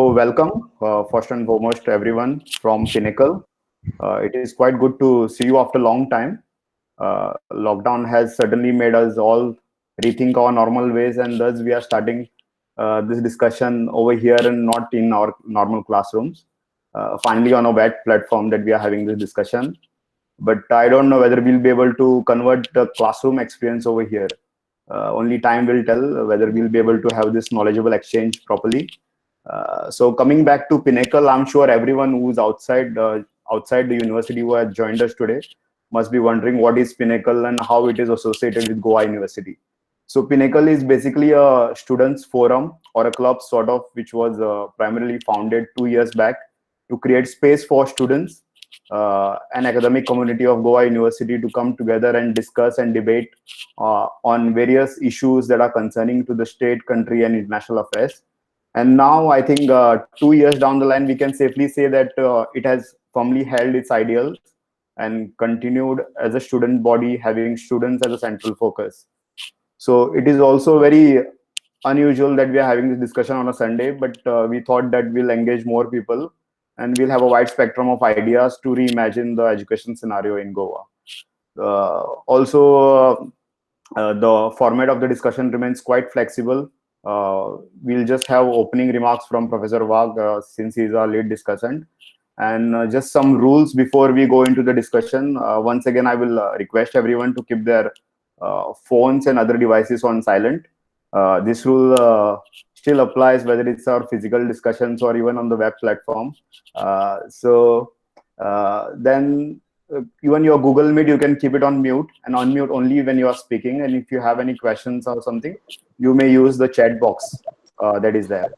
Welcome, first and foremost, everyone from Pinnacle. It is quite good to see you after a long time. Lockdown has certainly made us all rethink our normal ways, and thus we are starting this discussion over here and not in our normal classrooms. Finally, on a web platform that we are having this discussion. But I don't know whether we'll be able to convert the classroom experience over here. Only time will tell whether we'll be able to have this knowledgeable exchange properly. So coming back to Pinnacle, I'm sure everyone who's outside the university who has joined us today must be wondering what is Pinnacle and how it is associated with Goa University. So Pinnacle is basically a students forum or a club sort of, which was primarily founded 2 years back to create space for students, an academic community of Goa University to come together and discuss and debate on various issues that are concerning to the state, country, and international affairs. And now I think 2 years down the line, we can safely say that it has firmly held its ideals and continued as a student body, having students as a central focus. So it is also very unusual that we are having this discussion on a Sunday, but we thought that we'll engage more people and we'll have a wide spectrum of ideas to reimagine the education scenario in Goa. The format of the discussion remains quite flexible. We'll just have opening remarks from Professor Wag, since he's our lead discussant, and just some rules before we go into the discussion. Once again, I will request everyone to keep their phones and other devices on silent. This rule still applies whether it's our physical discussions or even on the web platform. Then even your Google Meet, you can keep it on mute and unmute only when you are speaking. And if you have any questions or something, you may use the chat box that is there.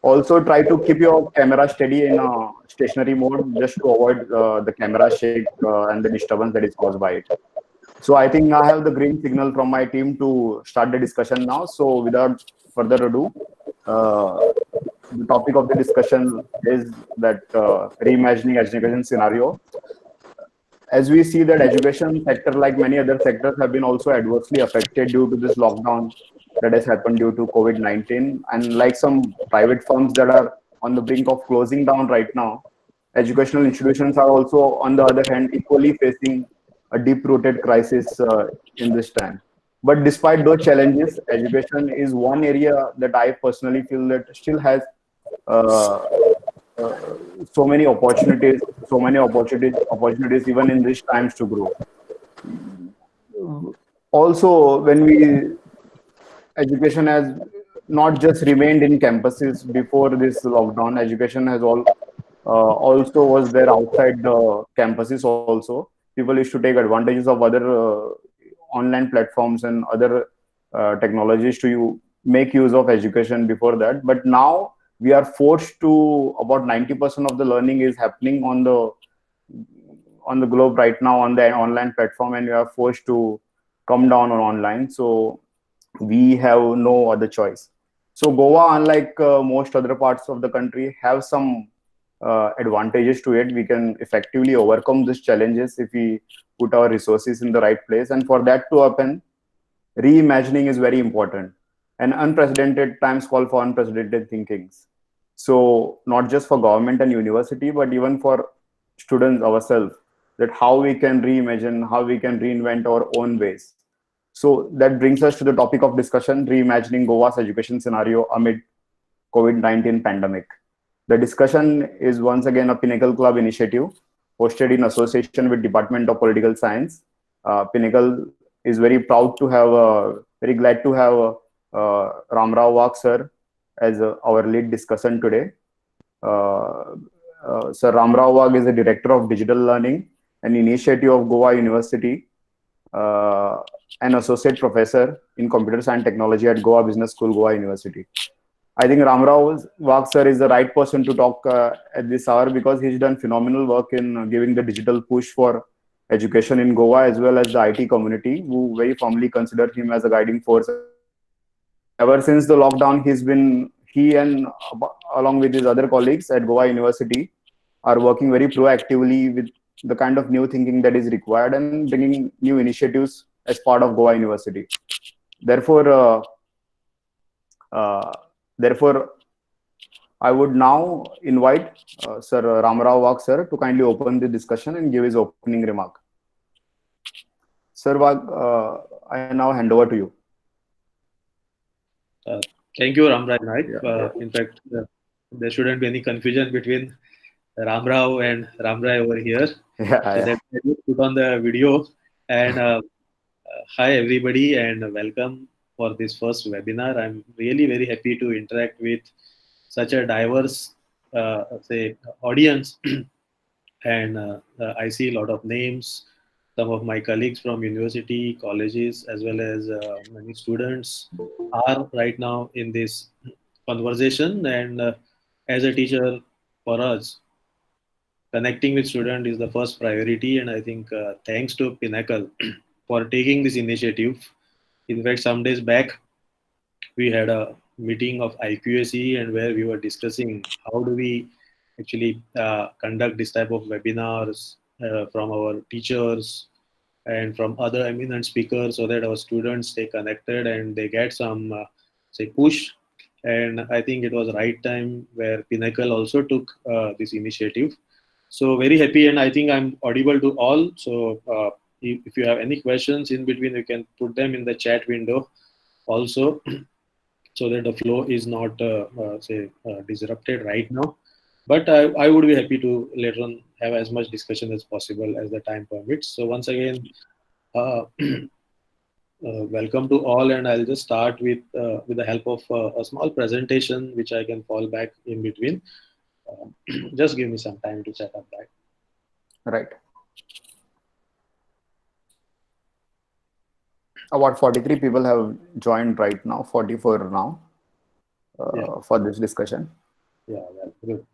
Also, try to keep your camera steady in a stationary mode just to avoid the camera shake and the disturbance that is caused by it. So I think I have the green signal from my team to start the discussion now. So without further ado, the topic of the discussion is that reimagining education scenario. As we see that education sector, like many other sectors, have been also adversely affected due to this lockdown that has happened due to COVID-19. And like some private firms that are on the brink of closing down right now, educational institutions are also, on the other hand, equally facing a deep-rooted crisis in this time. But despite those challenges, education is one area that I personally feel that still has uh, so many opportunities even in these times to grow. Also, when we education has not just remained in campuses before this lockdown, education has also was there outside the campuses also. People used to take advantages of other online platforms and other technologies to make use of education before that. But now we are forced to, about 90% of the learning is happening on the globe right now on the online platform, and we are forced to come down on online. So we have no other choice. So Goa, unlike most other parts of the country, have some advantages to it. We can effectively overcome these challenges if we put our resources in the right place. And for that to happen, reimagining is very important. And unprecedented times call for unprecedented thinkings. So not just for government and university, but even for students ourselves, that how we can reimagine, how we can reinvent our own ways. So that brings us to the topic of discussion, reimagining Goa's education scenario amid COVID-19 pandemic. The discussion is once again a Pinnacle Club initiative hosted in association with Department of Political Science. Pinnacle is very proud to have, very glad to have Ramrao Wak sir as our lead discussant today. Sir Ramrao Wag is the Director of Digital Learning, an initiative of Goa University, an Associate Professor in Computer Science Technology at Goa Business School, Goa University. I think Ramrao Wag sir is the right person to talk at this hour because he's done phenomenal work in giving the digital push for education in Goa, as well as the IT community, who very firmly consider him as a guiding force. Ever since the lockdown, he and along with his other colleagues at Goa University are working very proactively with the kind of new thinking that is required and bringing new initiatives as part of Goa University. Therefore, I would now invite Sir Ramarao Wagh sir to kindly open the discussion and give his opening remark. Sir Wagh, I now hand over to you. Uh, Thank you, Ramraj Naik. Yeah, In fact, there shouldn't be any confusion between Ramrao and Ramrai over here. yeah, So yeah. that I just put on the video. And hi, everybody, and welcome for this first webinar. I'm really very happy to interact with such a diverse, say, audience. And I see a lot of names. Some of my colleagues from university, colleges, as well as many students are right now in this conversation. And as a teacher, for us, connecting with students is the first priority. And I think thanks to Pinnacle for taking this initiative. In fact, some days back, we had a meeting of IQAC and where we were discussing how do we actually conduct this type of webinars from our teachers and from other eminent speakers so that our students stay connected and they get some say push. And I think it was right time where Pinnacle also took this initiative. So very happy, and I think I'm audible to all. So if you have any questions in between, you can put them in the chat window also, so that the flow is not say disrupted right now. But I would be happy to later on have as much discussion as possible as the time permits. So once again, welcome to all, and I'll just start with the help of a small presentation which I can fall back in between. Just give me some time to set up that. Right. About 43 people have joined right now, 44 now Yeah, for this discussion. yeah, well, good.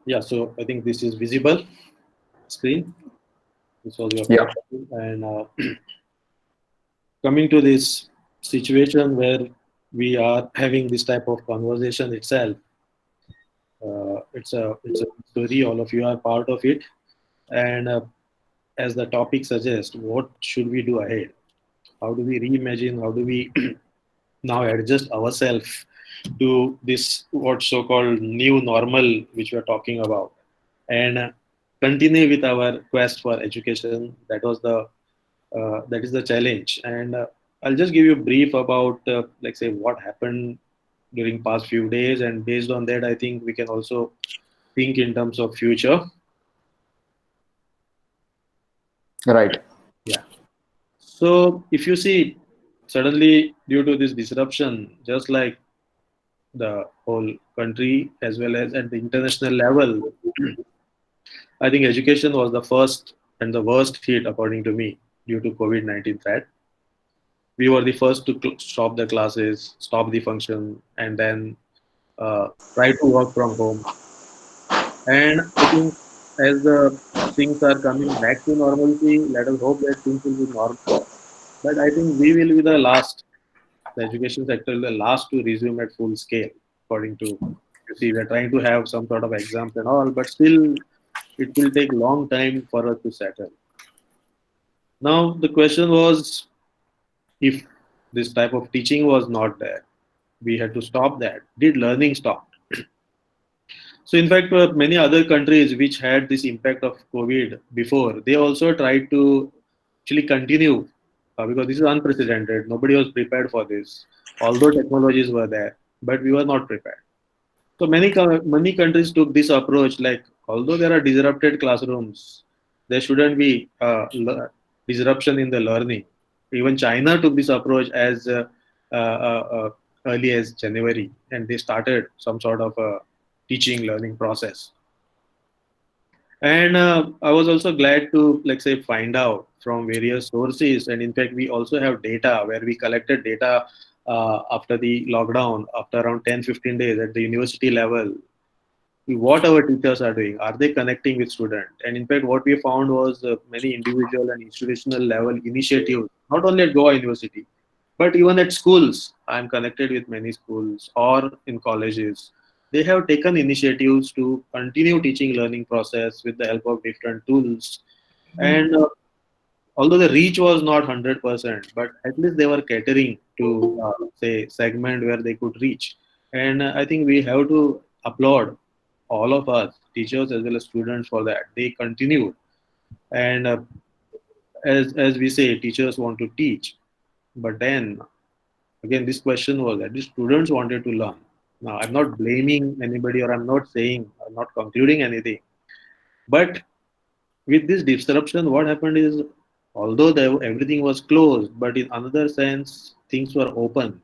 Yeah, so I think this is visible screen. This was your Yeah, first one. And coming to this situation where we are having this type of conversation itself, it's a story. All of you are part of it, and as the topic suggests, what should we do ahead? How do we reimagine? How do we now adjust ourselves to this what so-called new normal, which we are talking about, and continue with our quest for education? That is the challenge. And I'll just give you a brief about like say what happened during past few days, and based on that, I think we can also think in terms of future. right. Yeah. So if you see, suddenly due to this disruption, just like the whole country as well as at the international level, I think education was the first and the worst hit according to me due to COVID-19 threat. We were the first to stop the classes, stop the function, and then try to work from home. And I think as the things are coming back to normalcy, let us hope that things will be normal. But I think we will be the last, the education sector will be the last to resume at full scale, according to, you see, we're trying to have some sort of exams and all, but still it will take long time for us to settle. Now, the question was, if this type of teaching was not there, we had to stop that. Did learning stop? So, in fact, many other countries which had this impact of COVID before, they also tried to actually continue because this is unprecedented. Nobody was prepared for this, although technologies were there, but we were not prepared. So many countries took this approach. Like although there are disrupted classrooms, there shouldn't be disruption in the learning. Even China took this approach as early as January, and they started some sort of a teaching learning process. And I was also glad to, like say, find out from various sources. And in fact, we also have data where we collected data after the lockdown, after around 10, 15 days at the university level. what our teachers are doing. Are they connecting with student? And in fact, what we found was many individual and institutional level initiatives, not only at Goa University, but even at schools. I'm connected with many schools or in colleges. They have taken initiatives to continue teaching learning process with the help of different tools. And although the reach was not 100%, but at least they were catering to say segment where they could reach. And I think we have to applaud all of us, teachers as well as students, for that. They continued, and as we say, teachers want to teach, but then again, this question was that the students wanted to learn. Now, I'm not blaming anybody, or I'm not saying, I'm not concluding anything, but with this disruption, what happened is, although everything was closed, but in another sense, things were open.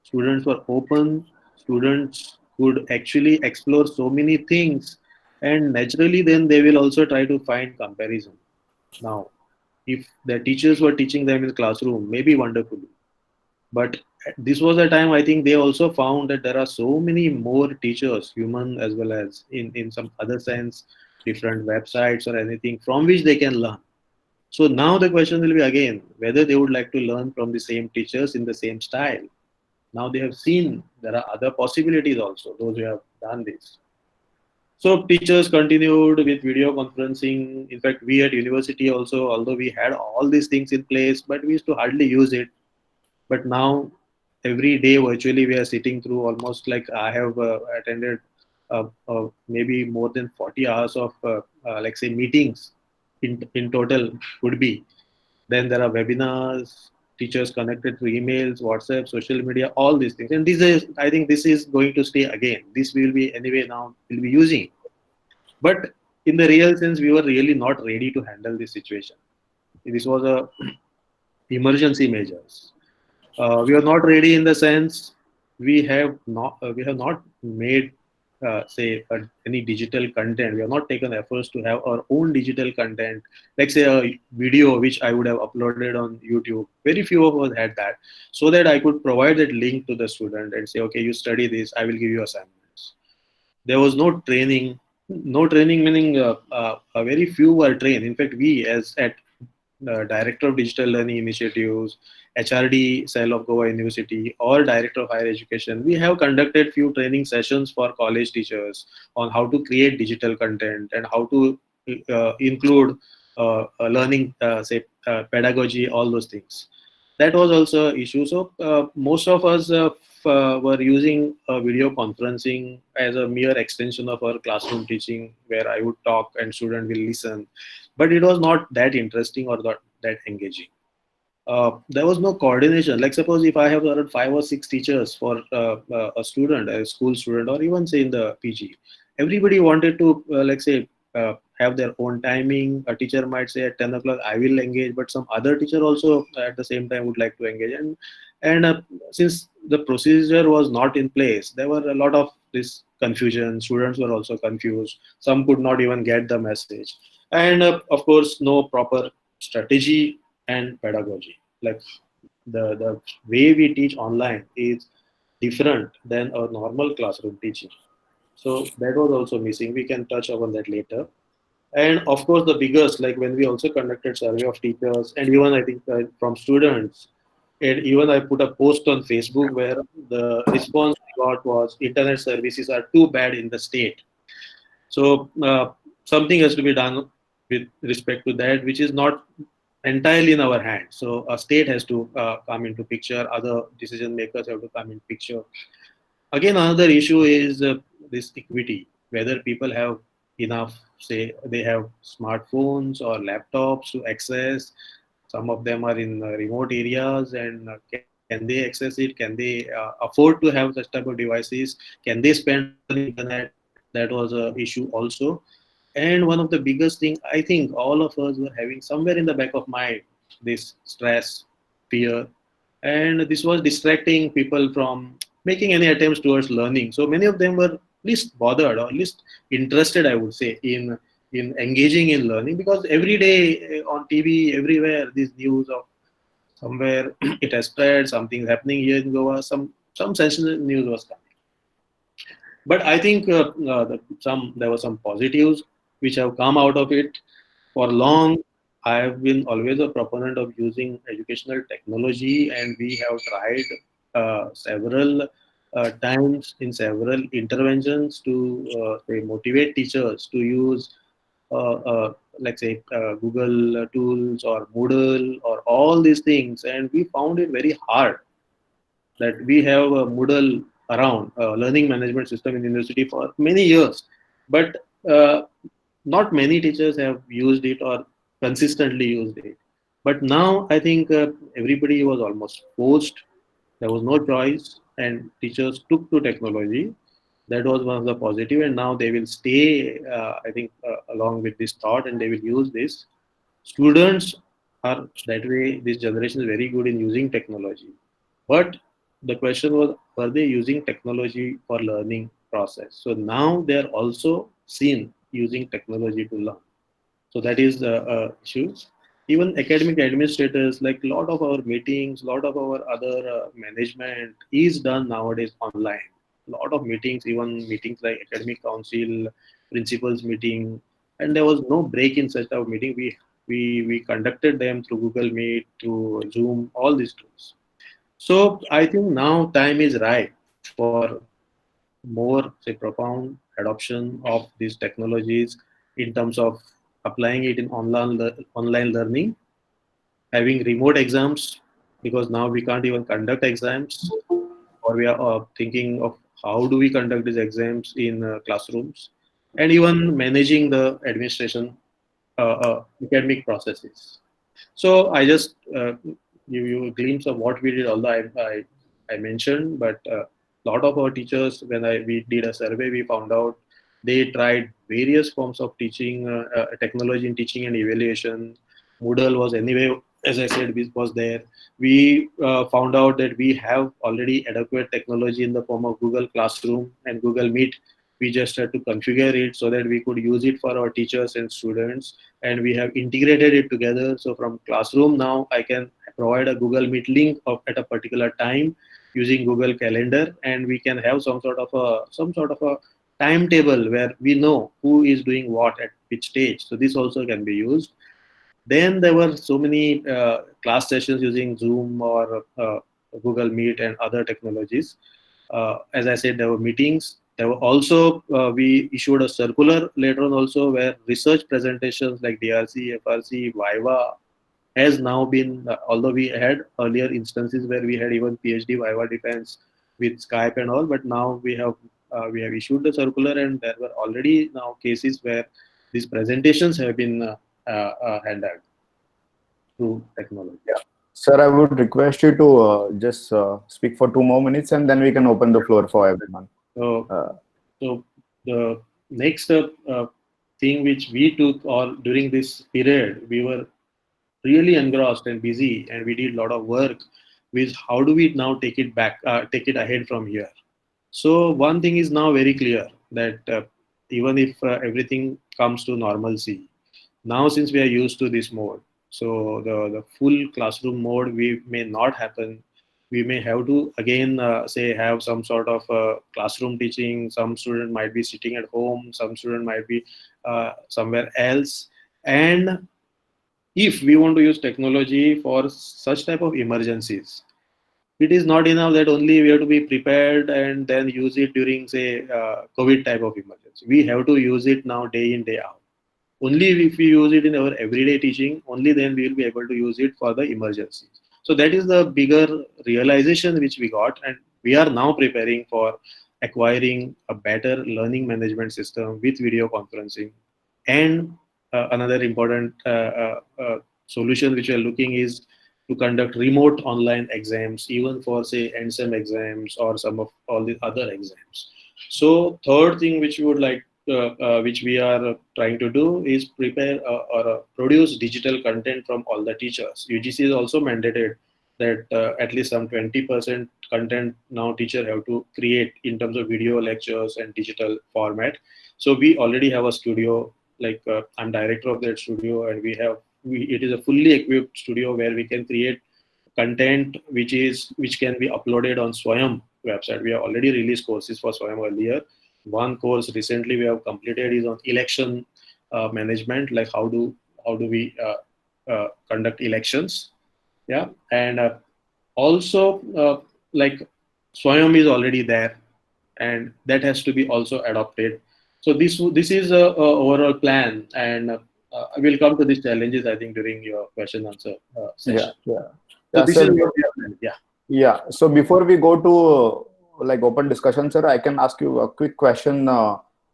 Students were open. Students could actually explore so many things, and naturally, then they will also try to find comparison. Now, if the teachers were teaching them in classroom, maybe wonderfully, but this was a time I think they also found that there are so many more teachers, human as well as in some other sense, different websites or anything from which they can learn. So now the question will be again whether they would like to learn from the same teachers in the same style. Now they have seen there are other possibilities also, those who have done this. So teachers continued with video conferencing. In fact, we at university also, although we had all these things in place, but we used to hardly use it. But now every day virtually we are sitting through almost like I have attended maybe more than 40 hours of like say meetings in total would be. Then there are webinars, teachers connected through emails, WhatsApp, social media, all these things. And this is, I think this is going to stay again. This will be anyway now will be using. But in the real sense, we were really not ready to handle this situation. This was a emergency measures. We are not ready in the sense we have not made say any digital content. We have not taken efforts to have our own digital content, like say a video which I would have uploaded on YouTube. Very few of us had that, so that I could provide that link to the student and say, okay, you study this, I will give you assignments. There was no training. No training meaning very few were trained. In fact, we as at Director of Digital Learning Initiatives, HRD cell of Goa University, or Director of Higher Education, we have conducted few training sessions for college teachers on how to create digital content and how to include learning, say, pedagogy, all those things. That was also an issue. So most of us were using video conferencing as a mere extension of our classroom teaching, where I would talk and student will listen, but it was not that interesting or that engaging. There was no coordination. Like suppose if I have around 5 or 6 teachers for a student, a school student, or even say in the PG, everybody wanted to like say have their own timing. A teacher might say at 10 o'clock I will engage, but some other teacher also at the same time would like to engage. And since the procedure was not in place, there were a lot of this confusion. Students were also confused. Some could not even get the message, and of course, no proper strategy and pedagogy. Like the way we teach online is different than a normal classroom teaching. So that was also missing. We can touch upon that later. And of course, the biggest, like when we also conducted survey of teachers and even I think from students, and even I put a post on Facebook where the response we got was internet services are too bad in the state. So something has to be done with respect to that, which is not entirely in our hands. So a state has to come into picture. Other decision makers have to come in picture. Again, another issue is this equity. Whether people have enough, say they have smartphones or laptops to access. Some of them are in remote areas, and can they access it? Can they afford to have such type of devices? Can they spend on internet? That was a issue also. And one of the biggest thing, I think all of us were having somewhere in the back of mind this stress, fear, and this was distracting people from making any attempts towards learning. So many of them were least bothered or least interested, I would say, in engaging in learning, because every day on TV, everywhere, this news of somewhere it has spread, something happening here in Goa, some sensational news was coming. But I think there were some positives which have come out of it. For long, I have been always a proponent of using educational technology, and we have tried several times in several interventions to say motivate teachers to use like say Google tools or Moodle or all these things, and we found it very hard that we have a Moodle around learning management system in university for many years, but not many teachers have used it or consistently used it. But now I think everybody was almost forced. There was no choice, and teachers took to technology. That was one of the positive, and now they will stay. I think along with this thought, and they will use this. Students are that way. This generation is very good in using technology, but the question was, were they using technology for learning process? So now they are also seen using technology to learn. So that is the issue. Even academic administrators, like a lot of our meetings, a lot of our other management is done nowadays online. A lot of meetings, even meetings like academic council, principals meeting, and there was no break in such a meeting. We conducted them through Google Meet, through Zoom, all these tools. So I think now time is right for more, say, profound adoption of these technologies in terms of applying it in online learning, having remote exams, because now we can't even conduct exams, or we are thinking of how do we conduct these exams in classrooms, and even managing the administration academic processes. So I just give you a glimpse of what we did. Although I mentioned, but a lot of our teachers, when we did a survey, we found out they tried various forms of teaching, technology in teaching and evaluation. Moodle was anyway, as I said, was there. We found out that we have already adequate technology in the form of Google Classroom and Google Meet. We just had to configure it so that we could use it for our teachers and students, and we have integrated it together. So from classroom now, I can provide a Google Meet link at a particular time using Google Calendar, and we can have some sort of a timetable where we know who is doing what at which stage. So this also can be used. Then there were so many class sessions using Zoom or Google Meet and other technologies. As I said, there were meetings. There were also, we issued a circular later on also where research presentations like DRC, FRC, Viva has now been, although we had earlier instances where we had even PhD Viva defense with Skype and all, but now we have issued the circular, and there were already now cases where these presentations have been handled through technology. Yeah. Sir, I would request you to just speak for 2 more minutes, and then we can open the floor for everyone. So, Uh, so the next thing which we took all during this period, we were really engrossed and busy, and we did a lot of work with how do we now take it back, take it ahead from here. So one thing is now very clear that even if everything comes to normalcy, now since we are used to this mode, so the full classroom mode we may not happen. We may have to again say have some sort of classroom teaching. Some student might be sitting at home, some student might be somewhere else, and if we want to use technology for such type of emergencies, it is not enough that only we have to be prepared and then use it during say COVID type of emergency. We have to use it now day in day out. Only if we use it in our everyday teaching, only then we will be able to use it for the emergencies. So that is the bigger realization which we got, and we are now preparing for acquiring a better learning management system with video conferencing. And another important solution which we are looking is to conduct remote online exams, even for say NSEM exams or some of all the other exams. So third thing which we would like, which we are trying to do is prepare or produce digital content from all the teachers. UGC is also mandated that at least some 20% content now teacher have to create in terms of video lectures and digital format. So we already have a studio, like I'm director of that studio, and it is a fully equipped studio where we can create content which can be uploaded on Swayam website. We have already released courses for Swayam earlier. one course recently we have completed is on election management, like how do we conduct elections. Yeah, and also like Swayam is already there, and that has to be also adopted. So this is a overall plan, and I will come to these challenges, I think, during your question answer Yeah, session. yeah, So yeah, this is sir. what we have planned. Yeah. Yeah. So before we go to like open discussion, sir, I can ask you a quick question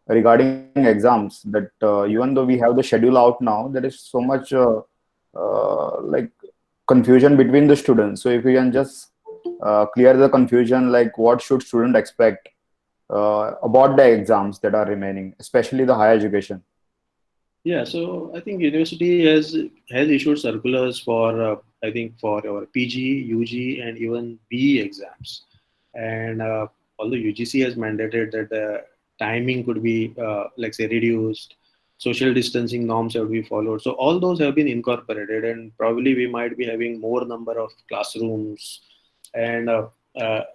regarding exams. That even though we have the schedule out now, there is so much like confusion between the students. So if you can just clear the confusion, like what should student expect about the exams that are remaining, especially the higher education. Yeah, so I think university has issued circulars for I think for our PG, UG, and even BE exams, and although UGC has mandated that the timing could be like say reduced, social distancing norms have to be followed. So all those have been incorporated, and probably we might be having more number of classrooms and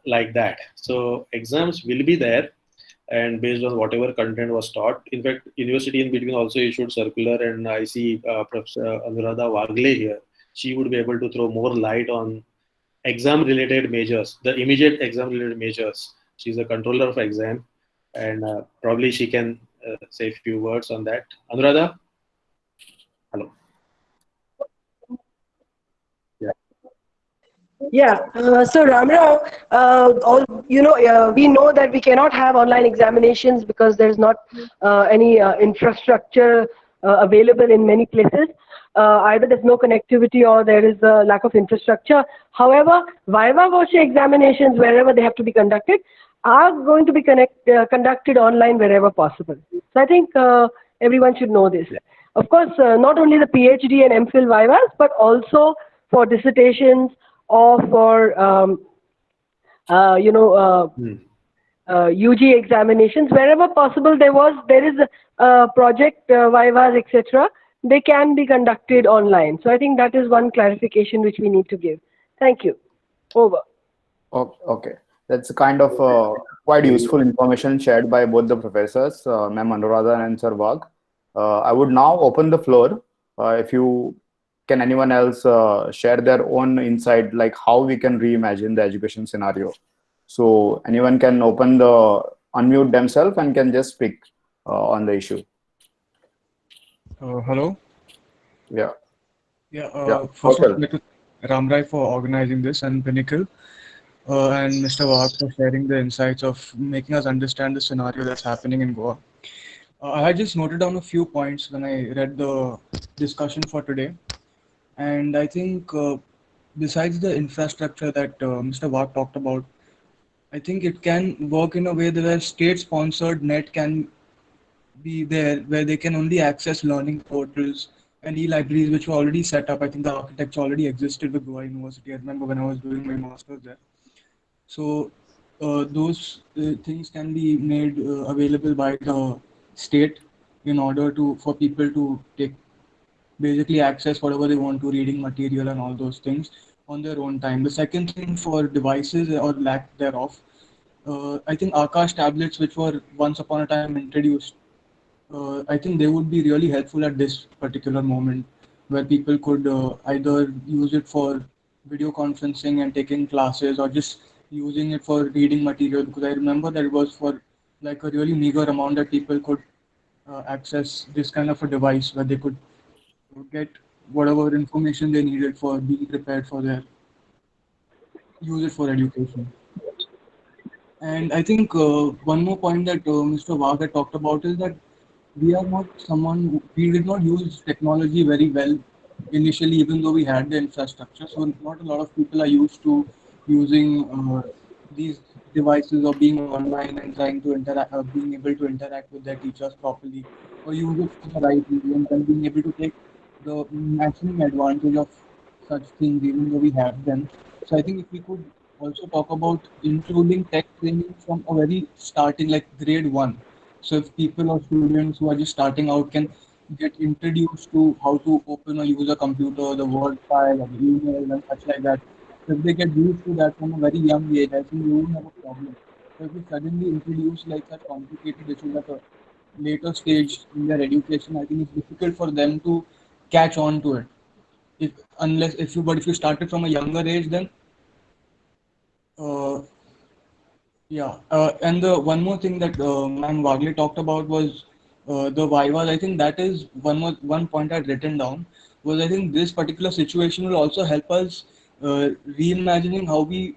like that. So exams will be there, and based on whatever content was taught. In fact, university in between also issued circular, and I see Professor Anuradha Wagle here. She would be able to throw more light on exam-related measures, the immediate exam-related measures. She's a controller of exam, and probably she can say a few words on that. Anuradha, hello. Yeah. Yeah, so Ramrao, we know that we cannot have online examinations because there's not any infrastructure available in many places. Either there's no connectivity or there is a lack of infrastructure. However, Viva Voce examinations, wherever they have to be conducted, are going to be conducted online wherever possible. So I think everyone should know this. Of course, not only the PhD and MPhil Vivas, but also for dissertations or for Hmm. UG examinations, wherever possible, there is a project vivas, etc. They can be conducted online. So I think that is one clarification which we need to give. Thank you. Over. Okay, that's kind of quite useful information shared by both the professors, Ma'am Anuradha and Sir Wag. I would now open the floor. If you can, anyone else share their own insight, like how we can reimagine the education scenario. So anyone can unmute themselves and can just speak on the issue. Hello. Yeah, Yeah. yeah. First of all, Kaushal. I'd like to thank Ramrai for organizing this and Pinnacle, and Mr. Wahab for sharing the insights of making us understand the scenario that's happening in Goa. I had just noted down a few points when I read the discussion for today, and I think besides the infrastructure that Mr. Wahab talked about, I think it can work in a way that a state-sponsored net can be there where they can only access learning portals and e-libraries which were already set up. I think the architecture already existed with Goa University. I remember when I was doing my master's there. So those things can be made available by the state in order to for people to take basically access whatever they want to reading material and all those things on their own time. The second thing for devices or lack thereof, I think Akash tablets which were once upon a time introduced, I think they would be really helpful at this particular moment where people could either use it for video conferencing and taking classes or just using it for reading material, because I remember that it was for like a really meager amount that people could access this kind of a device where they could get whatever information they needed for being prepared for their use it for education. And I think one more point that Mr. Wagh had talked about is that we are not someone, we did not use technology very well initially, even though we had the infrastructure. So, not a lot of people are used to using these devices or being online and trying to interact, being able to interact with their teachers properly or use it for the right reasons and being able to take the maximum advantage of such things, even though we have them. So, I think if we could also talk about including tech training from a very starting, like grade one. So if people or students who are just starting out can get introduced to how to open or use a computer, the Word file, or the email, and such like that. So if they get used to that from a very young age, I think we won't have a problem. if we suddenly introduce like such complicated issues at a later stage in their education, I think it's difficult for them to catch on to it. If you started from a younger age, then uh, yeah. And the one more thing that Ma'am Wagle talked about was the Vivas. I think that is one point I'd written down was I think this particular situation will also help us reimagining how we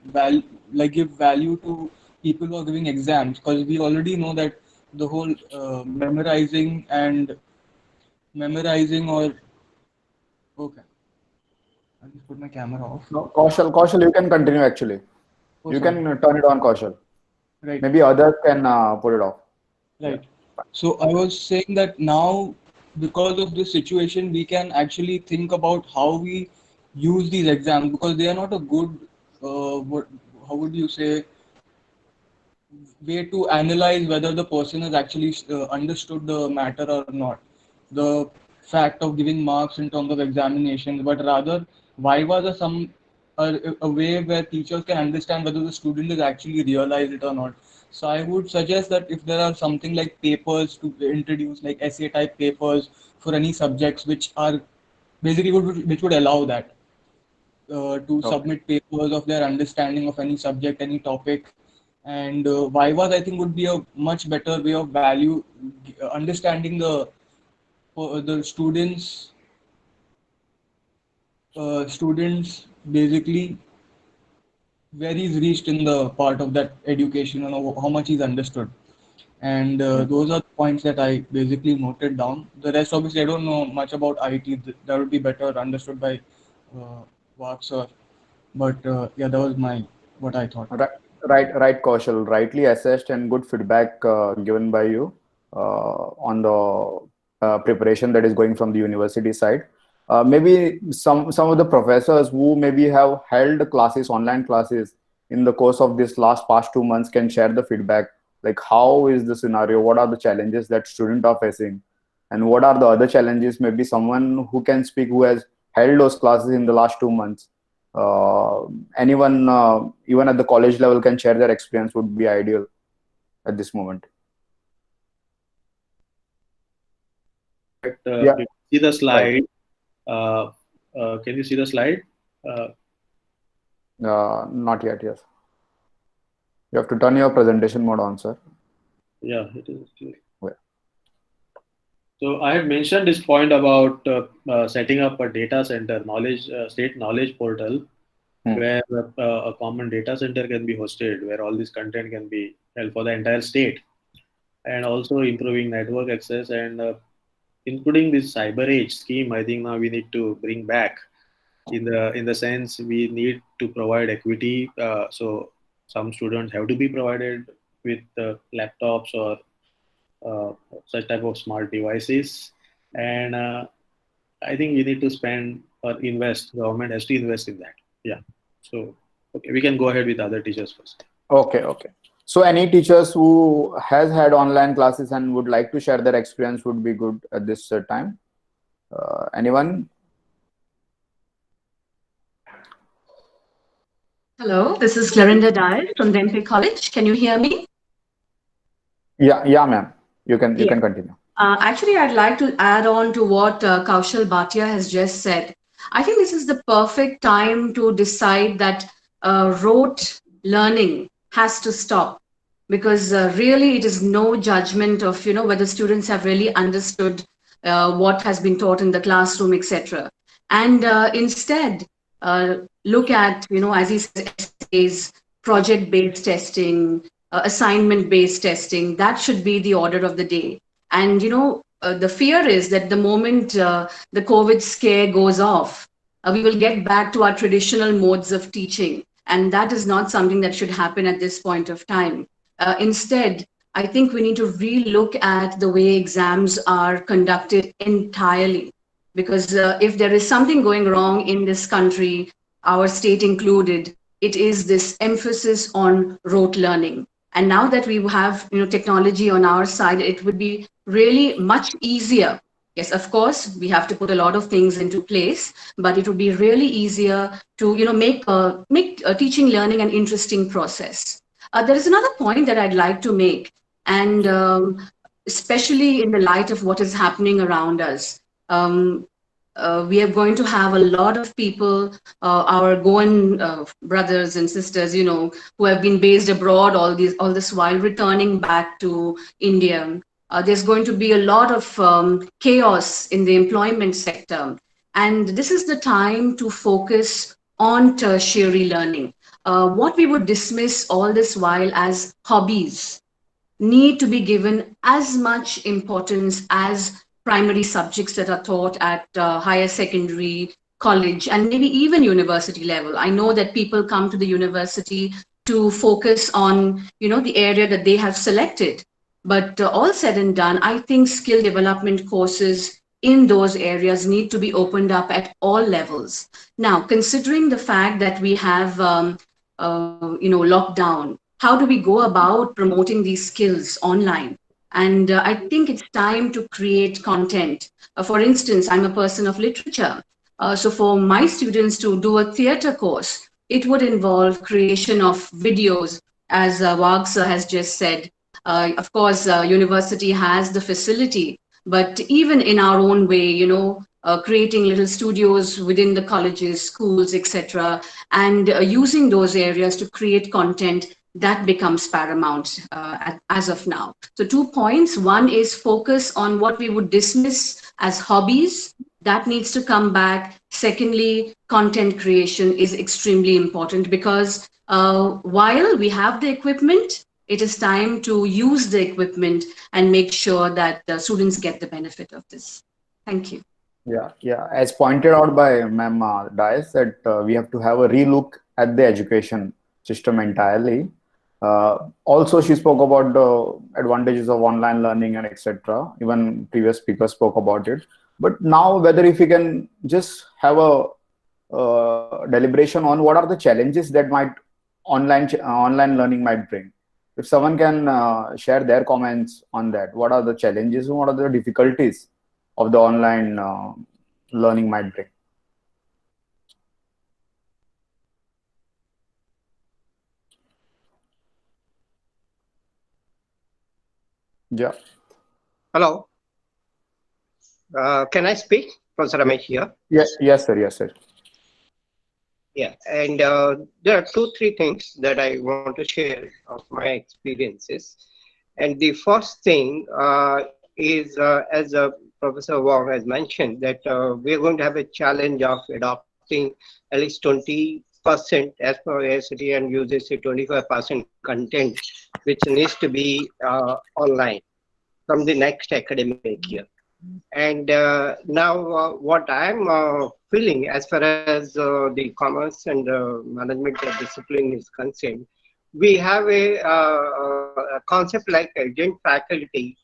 give value to people who are giving exams, because we already know that the whole memorizing or okay. I'll just put my camera off. No, Kaushal, you can continue actually. Oh, You sorry. can turn it on, Kaushal. Right. Maybe others can put it off. Right. So I was saying that now, because of this situation, we can actually think about how we use these exams, because they are not a good, how would you say, way to analyze whether the person has actually understood the matter or not. The fact of giving marks in terms of examinations, but rather vivas are a way where teachers can understand whether the student has actually realized it or not. So I would suggest that if there are something like papers to introduce, like essay type papers for any subjects, which are basically which would allow that to Okay. submit papers of their understanding of any subject, any topic. And Vivas, I think, would be a much better way of understanding the students basically where he's reached in the part of that education and how much he's understood. And those are the points that I basically noted down. The rest, obviously, I don't know much about IT. That would be better understood by Vak sir. But yeah, that was what I thought. Right, Kaushal. Rightly assessed and good feedback given by you on the preparation that is going from the university side. Maybe some of the professors who maybe have held classes, online classes, in the course of this past 2 months can share the feedback. Like, how is the scenario? What are the challenges that students are facing, and what are the other challenges? Maybe someone who can speak who has held those classes in the last 2 months. Anyone, even at the college level, can share their experience would be ideal at this moment. But Yeah. if you see the slide. Can you see the slide? Not yet. Yes. You have to turn your presentation mode on, sir. Yeah, it is clear. Yeah. So I had mentioned this point about setting up a data center, state knowledge portal, where a common data center can be hosted, where all this content can be held for the entire state, and also improving network access and including this cyber age scheme. I think now we need to bring back in the sense we need to provide equity. So some students have to be provided with laptops or such type of smart devices, and I think we need to spend or invest. Government has to invest in that. Yeah. So okay, we can go ahead with other teachers first. Okay. So any teachers who has had online classes and would like to share their experience would be good at this time. Anyone? Hello, this is Clarinda Dyer from Pinnacle College. Can you hear me? Yeah, ma'am. You can continue. Actually, I'd like to add on to what Kaushal Bhatia has just said. I think this is the perfect time to decide that rote learning has to stop, because really it is no judgment of whether students have really understood what has been taught in the classroom, etc. And instead look at as he says, essays, project-based testing, assignment-based testing. That should be the order of the day. And the fear is that the moment the COVID scare goes off, we will get back to our traditional modes of teaching, and that is not something that should happen at this point of time. Instead, I think we need to relook at the way exams are conducted entirely, because if there is something going wrong in this country, our state included, it is this emphasis on rote learning. And now that we have technology on our side, it would be really much easier. Yes, of course, we have to put a lot of things into place, but it would be really easier to make teaching learning an interesting process. There is another point that I'd like to make, and especially in the light of what is happening around us. Um, we are going to have a lot of people, our Goan brothers and sisters, who have been based abroad all this while returning back to India. There's going to be a lot of chaos in the employment sector, and this is the time to focus on tertiary learning. What we would dismiss all this while as hobbies need to be given as much importance as primary subjects that are taught at higher secondary, college, and maybe even university level. I know that people come to the university to focus on, the area that they have selected. But all said and done, I think skill development courses in those areas need to be opened up at all levels. Now, considering the fact that we have, lockdown, how do we go about promoting these skills online? And I think it's time to create content. For instance, I'm a person of literature. So for my students to do a theater course, it would involve creation of videos, as Wag sir has just said. Of course, university has the facility, but even in our own way, creating little studios within the colleges, schools, etc., and using those areas to create content that becomes paramount as of now. So 2 points. One is focus on what we would dismiss as hobbies. That needs to come back. Secondly, content creation is extremely important because while we have the equipment, it is time to use the equipment and make sure that the students get the benefit of this. Thank you. Yeah. As pointed out by Ma'am Dias, that we have to have a relook at the education system entirely. Also, she spoke about the advantages of online learning and etc. Even previous speakers spoke about it. But now, whether if we can just have a deliberation on what are the challenges that might online learning might bring. If someone can share their comments on that, what are the challenges and what are the difficulties of the online learning might bring? Yeah. Hello. Can I speak, Professor Ramesh here? Yes, sir. Yeah, and there are 2-3 things that I want to share of my experiences. And the first thing is, as Professor Wong has mentioned, that we're going to have a challenge of adopting at least 20% as per AICTE and UGC 25% content, which needs to be online from the next academic year. And now what I'm feeling as far as the commerce and management discipline is concerned, we have a concept like agent faculty,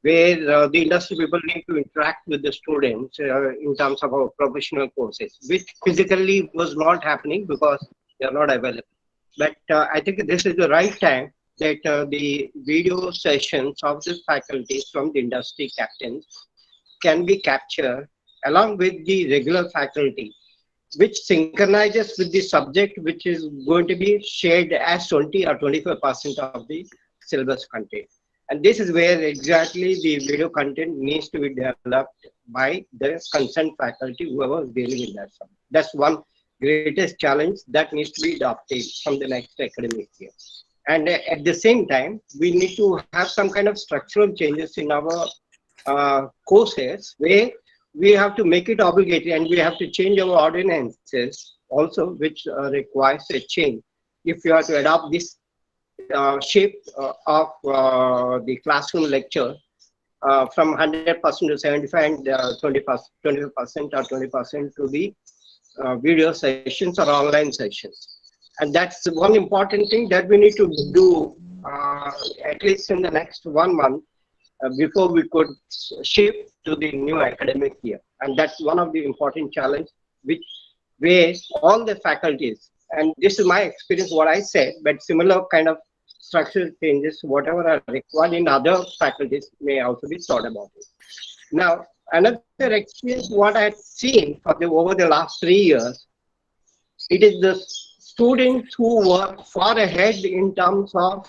where the industry people need to interact with the students in terms of our professional courses, which physically was not happening because they are not available. But I think this is the right time that the video sessions of the faculties from the industry captains can be captured along with the regular faculty, which synchronizes with the subject which is going to be shared as 20 or 25% of the syllabus content. And this is where exactly the video content needs to be developed by the concerned faculty, whoever is dealing with that subject. That's one greatest challenge that needs to be adopted from the next academic year. And at the same time, we need to have some kind of structural changes in our courses where we have to make it obligatory and we have to change our ordinances also, which requires a change. If you are to adopt this shape of the classroom lecture from 100% to 75 and 20% or 20% to the video sessions or online sessions. And that's one important thing that we need to do at least in the next 1 month before we could shift to the new academic year. And that's one of the important challenges where all the faculties, and this is my experience, what I said, but similar kind of structural changes, whatever are required in other faculties may also be thought about it. Now, another experience, what I've seen over the last 3 years, it is the students who work far ahead in terms of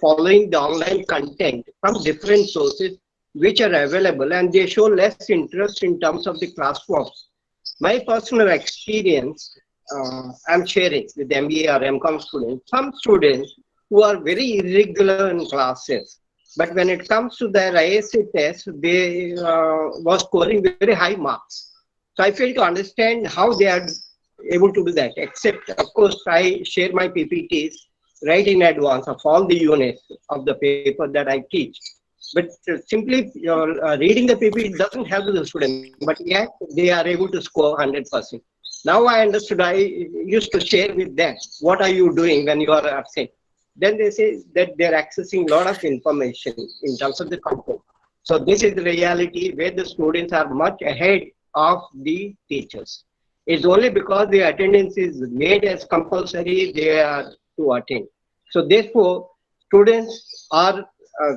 following the online content from different sources which are available, and they show less interest in terms of the classwork. My personal experience, I'm sharing with MBA or MCOM students. Some students who are very irregular in classes, but when it comes to their ISA test, they were scoring very high marks. So I fail to understand how they are able to do that, except, of course, I share my PPTs right in advance of all the units of the paper that I teach. But simply reading the PPT doesn't help the student, but yet they are able to score 100%. Now I understood. I used to share with them, what are you doing when you are absent? Then they say that they're accessing a lot of information in terms of the content. So this is the reality where the students are much ahead of the teachers. It's only because the attendance is made as compulsory they are to attend. So therefore, students are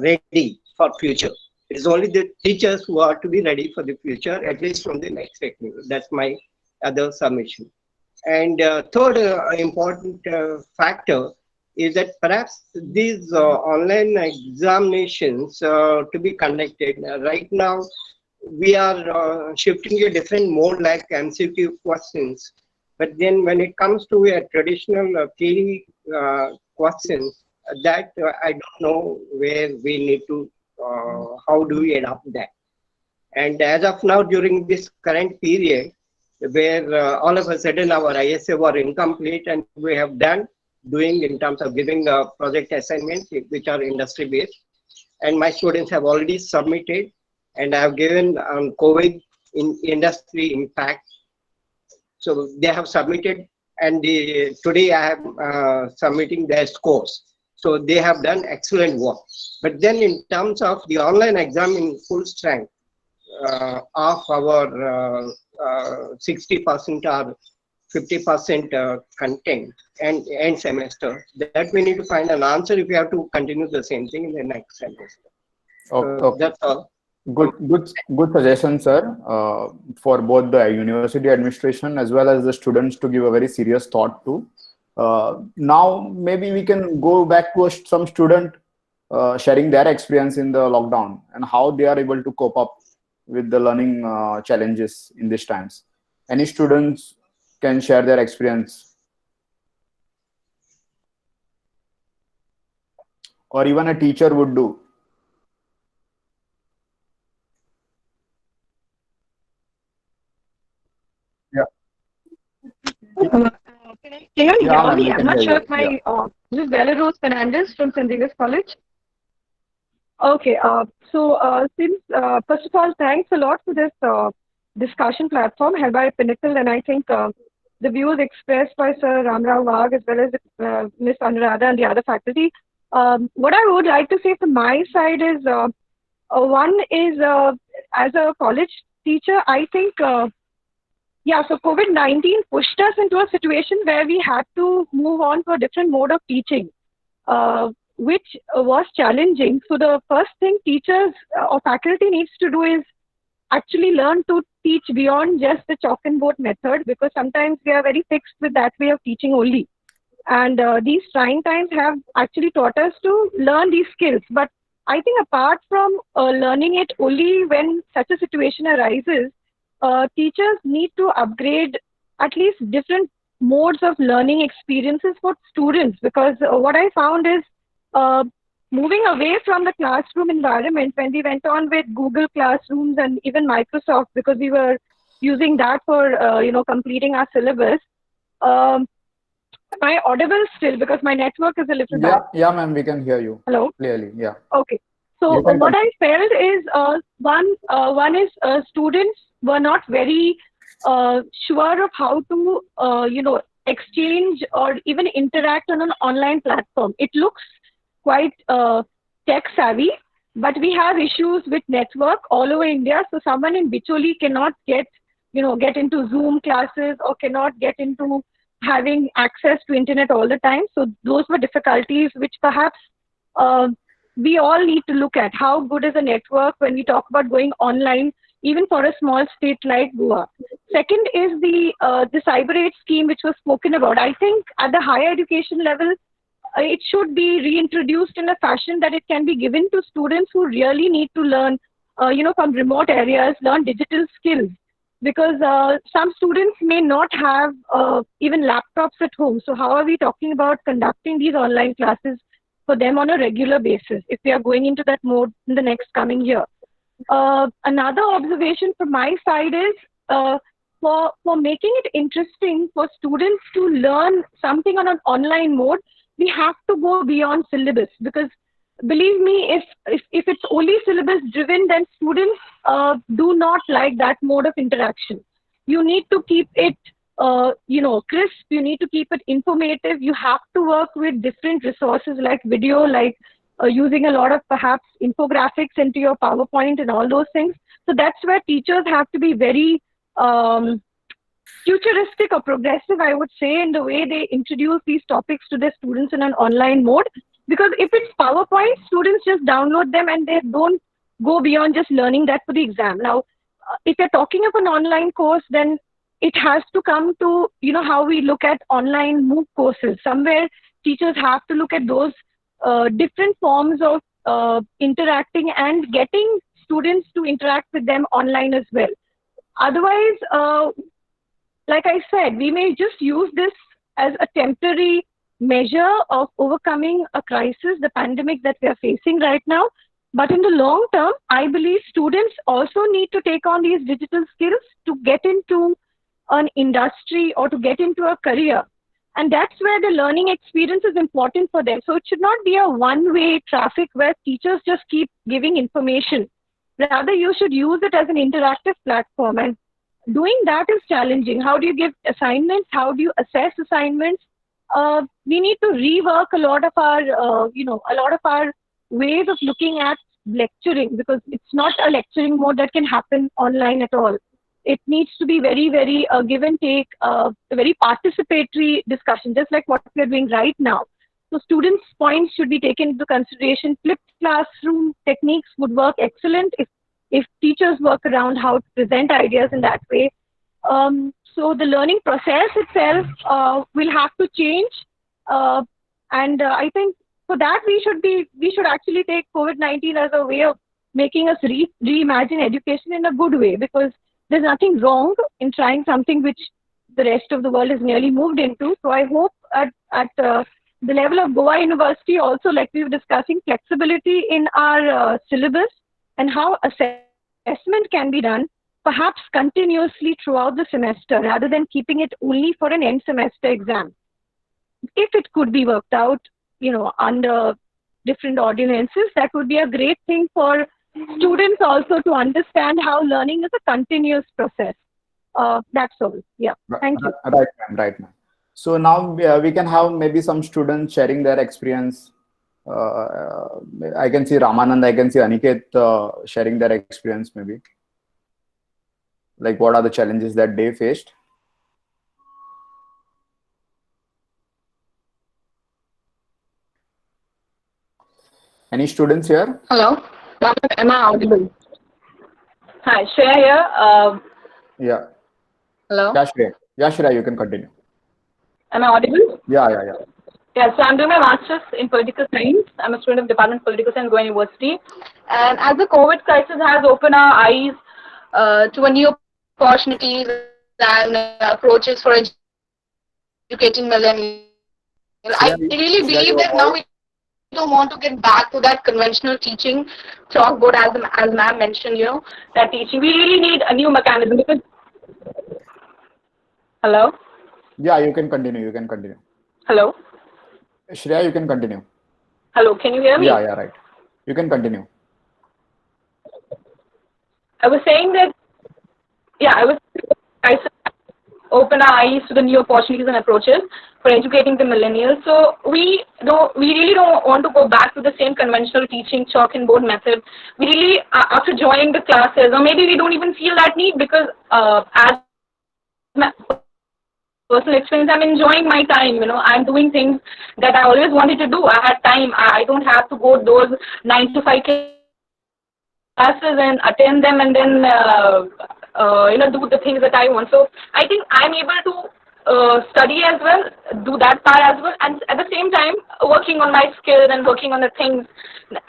ready for future. It's only the teachers who are to be ready for the future, at least from the next technical. That's my other submission. And third important factor is that perhaps these online examinations to be conducted right now, we are shifting a different mode like MCQ questions. But then when it comes to a traditional theory questions, that I don't know where we need to, how do we adopt that? And as of now, during this current period, where all of a sudden our ISA were incomplete, and we have doing in terms of giving project assignments which are industry based, and my students have already submitted, and I have given COVID in industry impact. So they have submitted, and today I am submitting their scores. So they have done excellent work. But then in terms of the online exam in full strength of our 60% or 50% content and end semester, that we need to find an answer if we have to continue the same thing in the next semester. Okay. That's all. Good suggestion, sir, for both the university administration as well as the students to give a very serious thought to. Now, maybe we can go back to some student sharing their experience in the lockdown and how they are able to cope up with the learning challenges in these times. Any students can share their experience, or even a teacher would do. Can you hear Yeah, ma'am, me? we I'm can not hear sure you. if my this is Bella Rose Fernandez from St. Xavier's College. Okay, since first of all, thanks a lot for this discussion platform held by Pinnacle, and I think the views expressed by Sir Ramrao Wagh as well as Ms. Anuradha and the other faculty. What I would like to say from my side is, one is as a college teacher, I think, so COVID-19 pushed us into a situation where we had to move on to a different mode of teaching, which was challenging. So the first thing teachers or faculty needs to do is actually learn to teach beyond just the chalk and board method, because sometimes we are very fixed with that way of teaching only. And these trying times have actually taught us to learn these skills. But I think apart from learning it only when such a situation arises, teachers need to upgrade at least different modes of learning experiences for students, because what I found is moving away from the classroom environment when we went on with Google Classrooms and even Microsoft, because we were using that for completing our syllabus. Am I audible still? Because my network is a little bad. Yeah, ma'am, we can hear you. Hello? Clearly, yeah. Okay. So what I felt is one is students were not very sure of how to exchange or even interact on an online platform. It looks quite tech savvy, but we have issues with network all over India. So someone in Bicholi cannot get into Zoom classes or cannot get into having access to internet all the time. So those were difficulties which perhaps we all need to look at. How good is a network when we talk about going online? even for a small state like Goa. Second is the cyber aid scheme which was spoken about. I think at the higher education level, it should be reintroduced in a fashion that it can be given to students who really need to learn, from remote areas, learn digital skills. Because some students may not have even laptops at home. So how are we talking about conducting these online classes for them on a regular basis if we are going into that mode in the next coming year? Another observation from my side is for making it interesting for students to learn something on an online mode, we have to go beyond syllabus, because believe me, if it's only syllabus driven, then students do not like that mode of interaction. You need to keep it crisp, you need to keep it informative, you have to work with different resources like video, like using a lot of perhaps infographics into your PowerPoint and all those things. So that's where teachers have to be very futuristic or progressive, I would say, in the way they introduce these topics to their students in an online mode. Because if it's PowerPoint, students just download them and they don't go beyond just learning that for the exam. Now, if you're talking of an online course, then it has to come to, how we look at online MOOC courses. Somewhere teachers have to look at those different forms of interacting and getting students to interact with them online as well. Otherwise, like I said, we may just use this as a temporary measure of overcoming a crisis, the pandemic that we are facing right now. But in the long term, I believe students also need to take on these digital skills to get into an industry or to get into a career. And that's where the learning experience is important for them. So it should not be a one-way traffic where teachers just keep giving information. Rather, you should use it as an interactive platform. And doing that is challenging. How do you give assignments? How do you assess assignments? We need to rework a lot of our ways of looking at lecturing, because it's not a lecturing mode that can happen online at all. It needs to be very, very give and take, a very participatory discussion, just like what we are doing right now. So students' points should be taken into consideration. Flipped classroom techniques would work excellent if teachers work around how to present ideas in that way. So the learning process itself will have to change. And I think for that, we should actually take COVID-19 as a way of making us reimagine education in a good way, because there's nothing wrong in trying something which the rest of the world has nearly moved into. So I hope at the level of Goa University also, like we were discussing, flexibility in our syllabus and how assessment can be done, perhaps continuously throughout the semester, rather than keeping it only for an end semester exam. If it could be worked out, under different ordinances, that would be a great thing for students also to understand how learning is a continuous process. That's all. Yeah. Thank you. Right, ma'am. So now we can have maybe some students sharing their experience. I can see Ramanand, I can see Aniket sharing their experience maybe. Like, what are the challenges that they faced? Any students here? Hello, am I audible? Hi, Shreya here. Yeah. Hello. Yeah, Shreya, you can continue. Am I audible? Yeah. Yeah, so I'm doing my master's in political science. I'm a student of Department of Political Science, Goa University. And as the COVID crisis has opened our eyes to a new opportunities and approaches for educating millennials, I really believe that now we don't want to get back to that conventional teaching chalkboard, as ma'am mentioned, that teaching. We really need a new mechanism because. Hello? Yeah, you can continue. Hello? Shreya, you can continue. Hello, can you hear me? Yeah, right. You can continue. I was saying that, I open our eyes to the new opportunities and approaches for educating the millennials. So we really don't want to go back to the same conventional teaching chalk and board method. We really, after joining the classes, or maybe we don't even feel that need, because as my personal experience, I'm enjoying my time. I'm doing things that I always wanted to do. I had time. I don't have to go those 9 to 5 classes and attend them, and then do the things that I want. So I think I'm able to study as well, do that part as well, and at the same time working on my skills and working on the things.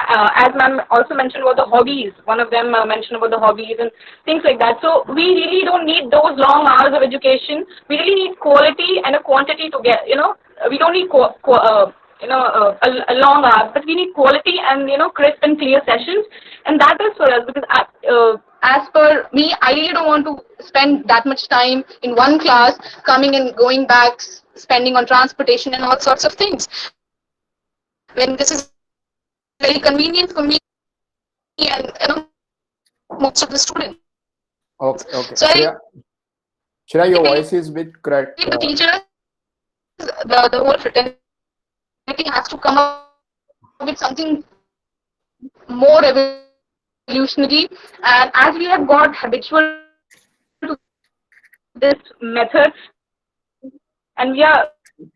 As ma'am also mentioned about the hobbies, one of them mentioned about the hobbies and things like that. So we really don't need those long hours of education. We really need quality and a quantity to get. We don't need a long hours, but we need quality and crisp and clear sessions, and that is for us, because as per me, I really don't want to spend that much time in one class, coming and going back, spending on transportation and all sorts of things, when this is very convenient for me and most of the students. Okay. So Shreya, your voice is a bit cracked. the teachers, the whole fraternity has to come up with something more revolutionary, and as we have got habitual to this method, and we are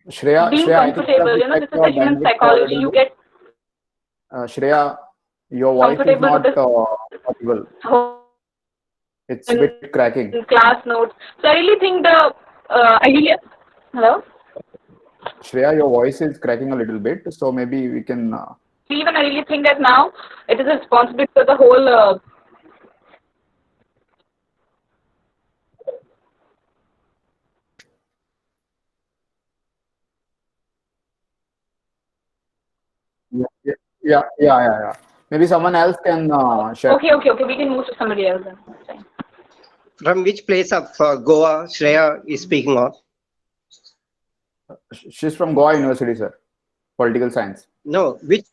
Shreya, being I think comfortable, this is a human psychology. You get Shreya, your voice is not audible. It's a bit cracking. Class notes. So I really think hello? Shreya, your voice is cracking a little bit, so maybe we can. Even I really think that now it is a responsibility for the whole. Yeah. Maybe someone else can share. Okay. We can move to somebody else then. Fine. From which place of Goa Shreya is speaking of? She's from Goa University, sir. Political science. No, which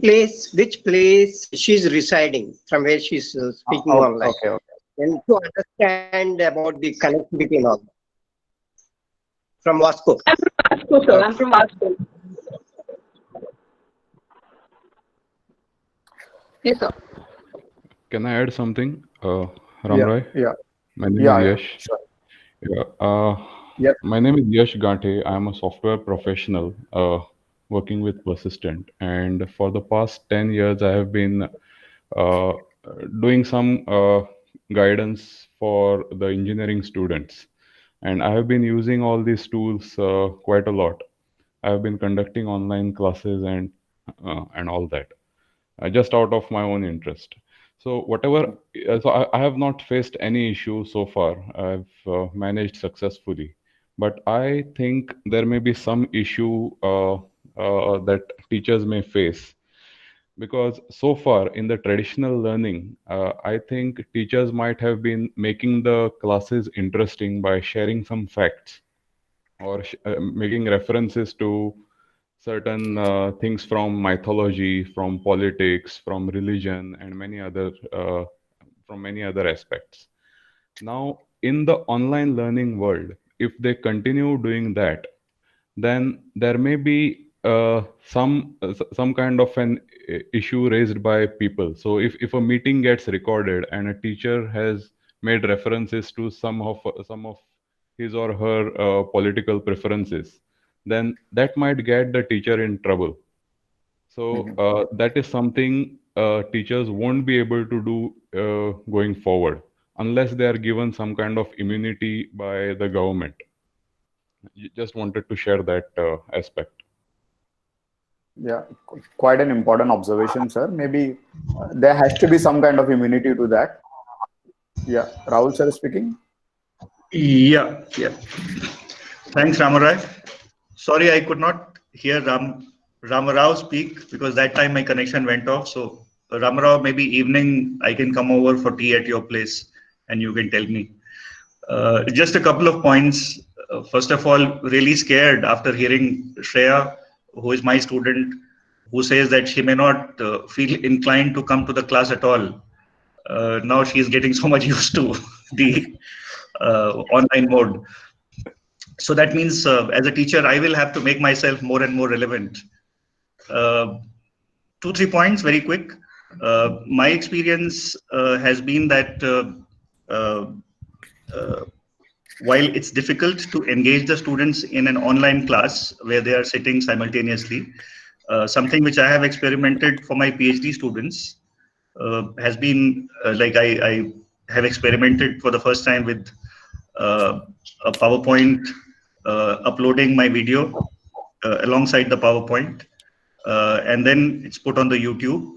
place she's residing, from where she's speaking online. Okay. And to understand about the connectivity and all. From Vasco. I'm from Vasco, sir. I'm from Vasco. Yes, sir. Can I add something, Ramrai? Yeah. My name is Yash. Sure. Yeah. My name is Yash Gante. I am a software professional working with Persistent, and for the past 10 years, I have been doing some guidance for the engineering students, and I have been using all these tools quite a lot. I have been conducting online classes and all that, just out of my own interest. So whatever, I have not faced any issue so far. I've managed successfully, but I think there may be some issue that teachers may face, because so far in the traditional learning, I think teachers might have been making the classes interesting by sharing some facts or making references to certain things from mythology, from politics, from religion, and from many other aspects. Now, in the online learning world, if they continue doing that, then there may be some kind of an issue raised by people. So if a meeting gets recorded and a teacher has made references to some of his or her political preferences, then that might get the teacher in trouble. So that is something teachers won't be able to do going forward unless they are given some kind of immunity by the government. Just wanted to share that aspect. Yeah, quite an important observation, sir. Maybe there has to be some kind of immunity to that. Yeah, Rahul sir speaking. Yeah. Thanks, Ramarai. Sorry, I could not hear Ramarao speak because that time my connection went off. So Ramarao, maybe evening I can come over for tea at your place and you can tell me. Just a couple of points. First of all, really scared after hearing Shreya, who is my student, who says that she may not feel inclined to come to the class at all. Now she is getting so much used to the online mode. So that means as a teacher, I will have to make myself more and more relevant. 2-3 points, very quick. My experience has been that while it's difficult to engage the students in an online class where they are sitting simultaneously, something which I have experimented for my PhD students has been like I have experimented for the first time with a PowerPoint, uploading my video alongside the PowerPoint, and then it's put on the YouTube.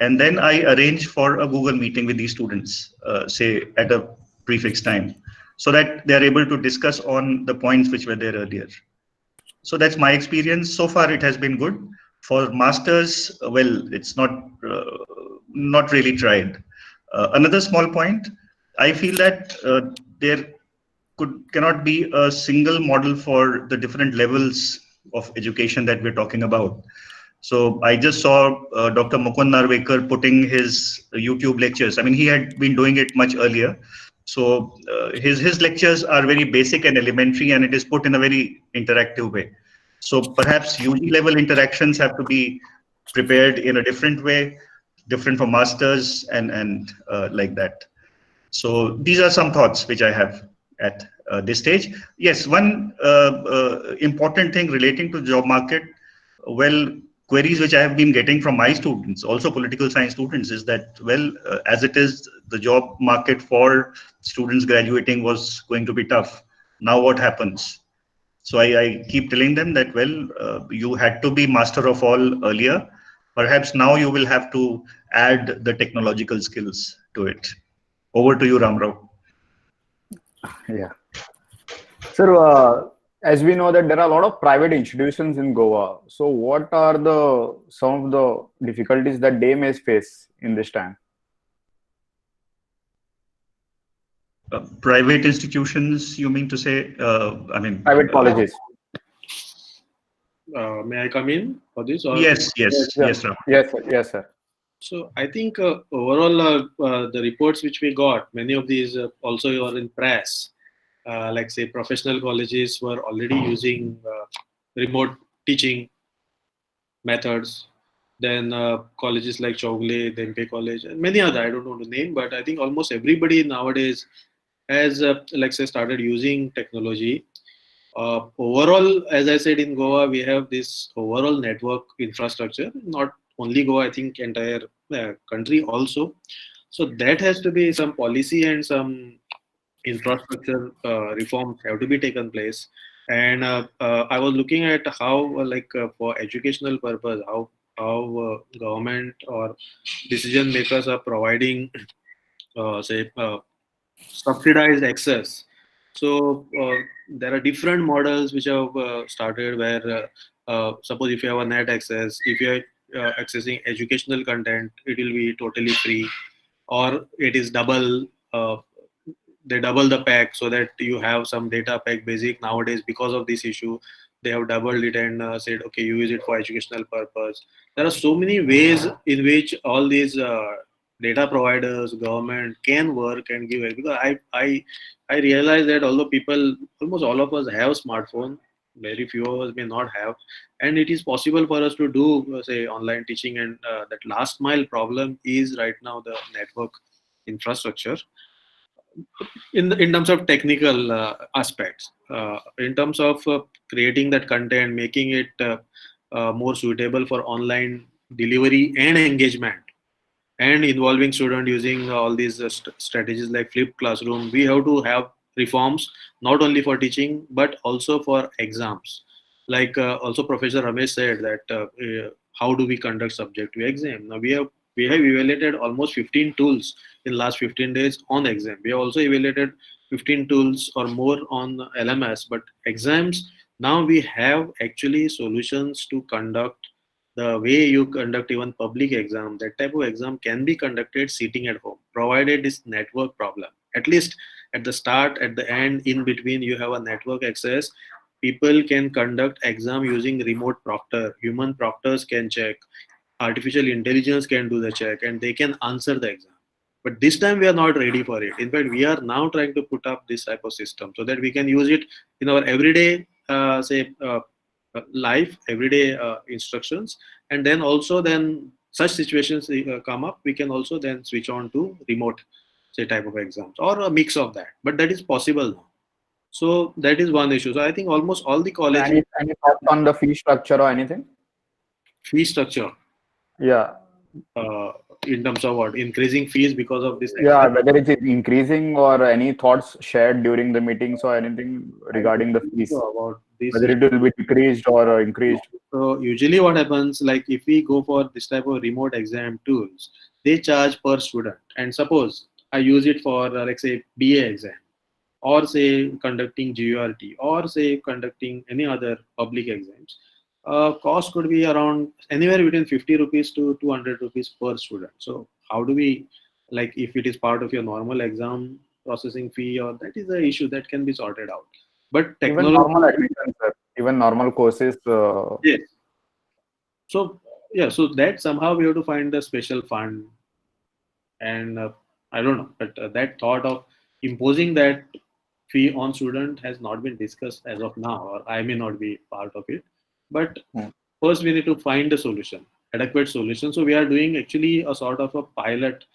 And then I arrange for a Google meeting with these students, say at a prefix time, so that they are able to discuss on the points which were there earlier. So that's my experience. So far, it has been good. For masters, well, it's not really tried. Another small point, I feel that there cannot be a single model for the different levels of education that we're talking about. So I just saw Dr. Mukund Narvekar putting his YouTube lectures. I mean, he had been doing it much earlier. So his lectures are very basic and elementary, and it is put in a very interactive way. So perhaps UG level interactions have to be prepared in a different way, different for masters and like that. So these are some thoughts which I have at this stage. Yes, one important thing relating to job market, well, queries which I have been getting from my students, also political science students, is that, well, as it is, the job market for students graduating was going to be tough. Now what happens? So I keep telling them that, well, you had to be master of all earlier. Perhaps now you will have to add the technological skills to it. Over to you, Ramrao. Yeah. Sir, as we know that there are a lot of private institutions in Goa. So what are some of the difficulties that they may face in this time? Private institutions, you mean to say? I mean, private colleges. May I come in for this? Or? Yes, Ram. Yes, sir. So I think overall the reports which we got, many of these also are in press. Like say professional colleges were already using remote teaching methods. Then colleges like Chogle, Dempe College, and many other, I don't know the name, but I think almost everybody nowadays has, like say, started using technology. Overall, as I said, in Goa, we have this overall network infrastructure, not only Goa, I think entire country also. So that has to be some policy and some infrastructure reforms have to be taken place. And I was looking at how, for educational purpose, how government or decision makers are providing, subsidized access. So there are different models which have started where, suppose if you have a net access, if you are accessing educational content, it will be totally free, or it is double. They double the pack so that you have some data pack basic. Nowadays, because of this issue, they have doubled it and said, okay, you use it for educational purpose. There are so many ways in which all these data providers, government can work and give it. Because I realize that although people, almost all of us have smartphone, very few of us may not have, and it is possible for us to do, say, online teaching, and that last mile problem is right now the network infrastructure. In terms of technical aspects, in terms of creating that content, making it more suitable for online delivery and engagement, and involving student using all these strategies like flipped classroom, we have to have reforms not only for teaching but also for exams. Like also Professor Ramesh said that how do we conduct subjective exam? Now we have evaluated almost 15 tools in last 15 days on exam. We have also evaluated 15 tools or more on LMS, but exams, now we have actually solutions to conduct the way you conduct even public exam. That type of exam can be conducted sitting at home, provided this network problem. At least at the start, at the end, in between, you have a network access. People can conduct exam using remote proctor. Human proctors can check. Artificial intelligence can do the check, and they can answer the exam. But this time we are not ready for it. In fact, we are now trying to put up this type of system so that we can use it in our everyday, life, everyday instructions. And then also then such situations come up, we can also then switch on to remote, say, type of exams or a mix of that. But that is possible now. So that is one issue. So I think almost all the colleges. Any thoughts on the fee structure or anything? Fee structure. Yeah. in terms of what increasing fees because of this Yeah, exam? whether it is increasing or any thoughts shared during the meetings or anything I regarding the don't think so fees, about this whether it issue. will be decreased or increased. So usually what happens, like if we go for this type of remote exam tools, they charge per student. And suppose I use it for like say BA exam, or say conducting GURT, or say conducting any other public exams. Cost could be around anywhere between 50 rupees to 200 rupees per student. So how do we, like if it is part of your normal exam processing fee, or that is the issue that can be sorted out. But Even technology, normal admission, sir. Even normal courses. yes. So yeah, so that somehow we have to find a special fund, and I don't know, but that thought of imposing that fee on student has not been discussed as of now, or I may not be part of it. But Hmm. first, we need to find a solution, adequate solution. So we are doing actually a sort of a pilot,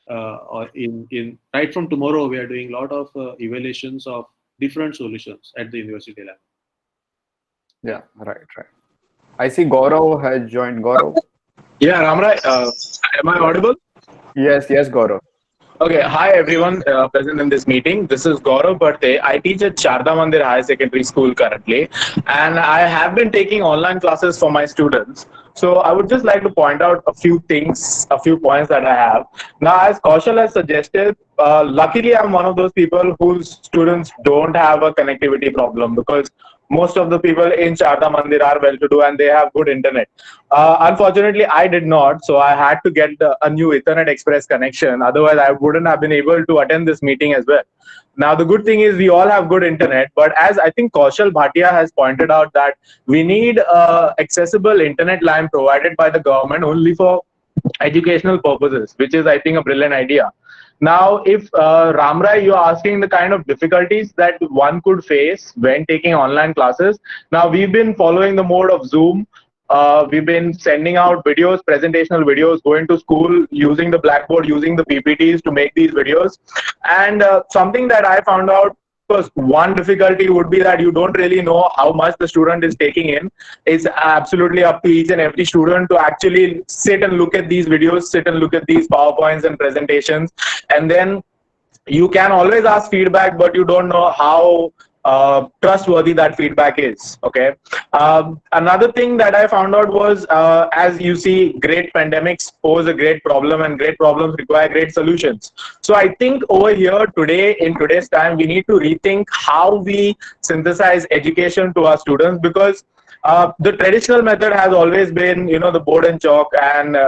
or in right from tomorrow we are doing a lot of evaluations of different solutions at the university level. Yeah, right, right. I see Gaurav has joined. Gaurav. Yeah, Ramrai, am I audible? Yes, yes, Gaurav. Okay, hi everyone present in this meeting. This is Gaurav Bharte. I teach at Sharda Mandir High Secondary School currently, and I have been taking online classes for my students. So I would just like to point out a few things, a few points that I have. Now, as Kaushal has suggested, luckily I'm one of those people whose students don't have a connectivity problem, because most of the people in Sharda Mandir are well-to-do and they have good internet. Unfortunately, I did not, so I had to get a new Ethernet Express connection. Otherwise, I wouldn't have been able to attend this meeting as well. Now, the good thing is we all have good internet, but as I think Kaushal Bhatia has pointed out, that we need accessible internet line provided by the government only for educational purposes, which is, I think, a brilliant idea. Now, if Ramrai, you're asking the kind of difficulties that one could face when taking online classes. Now, we've been following the mode of Zoom. We've been sending out videos, presentational videos, going to school, using the Blackboard, using the PPTs to make these videos. And something that I found out, because one difficulty would be that you don't really know how much the student is taking in. It's absolutely up to each and every student to actually sit and look at these videos, sit and look at these PowerPoints and presentations. And then you can always ask feedback, but you don't know how trustworthy that feedback is. Okay. Another thing that I found out was, as you see, great pandemics pose a great problem, and great problems require great solutions. So I think over here today, in today's time, we need to rethink how we synthesize education to our students, because the traditional method has always been, the board and chalk, and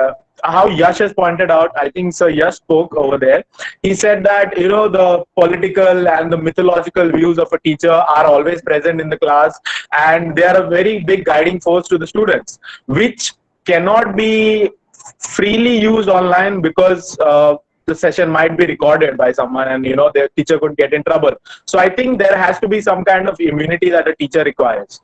how Yash has pointed out, I think Sir Yash spoke over there. He said that, the political and the mythological views of a teacher are always present in the class, and they are a very big guiding force to the students, which cannot be freely used online, because the session might be recorded by someone, and their teacher could get in trouble. So I think there has to be some kind of immunity that a teacher requires.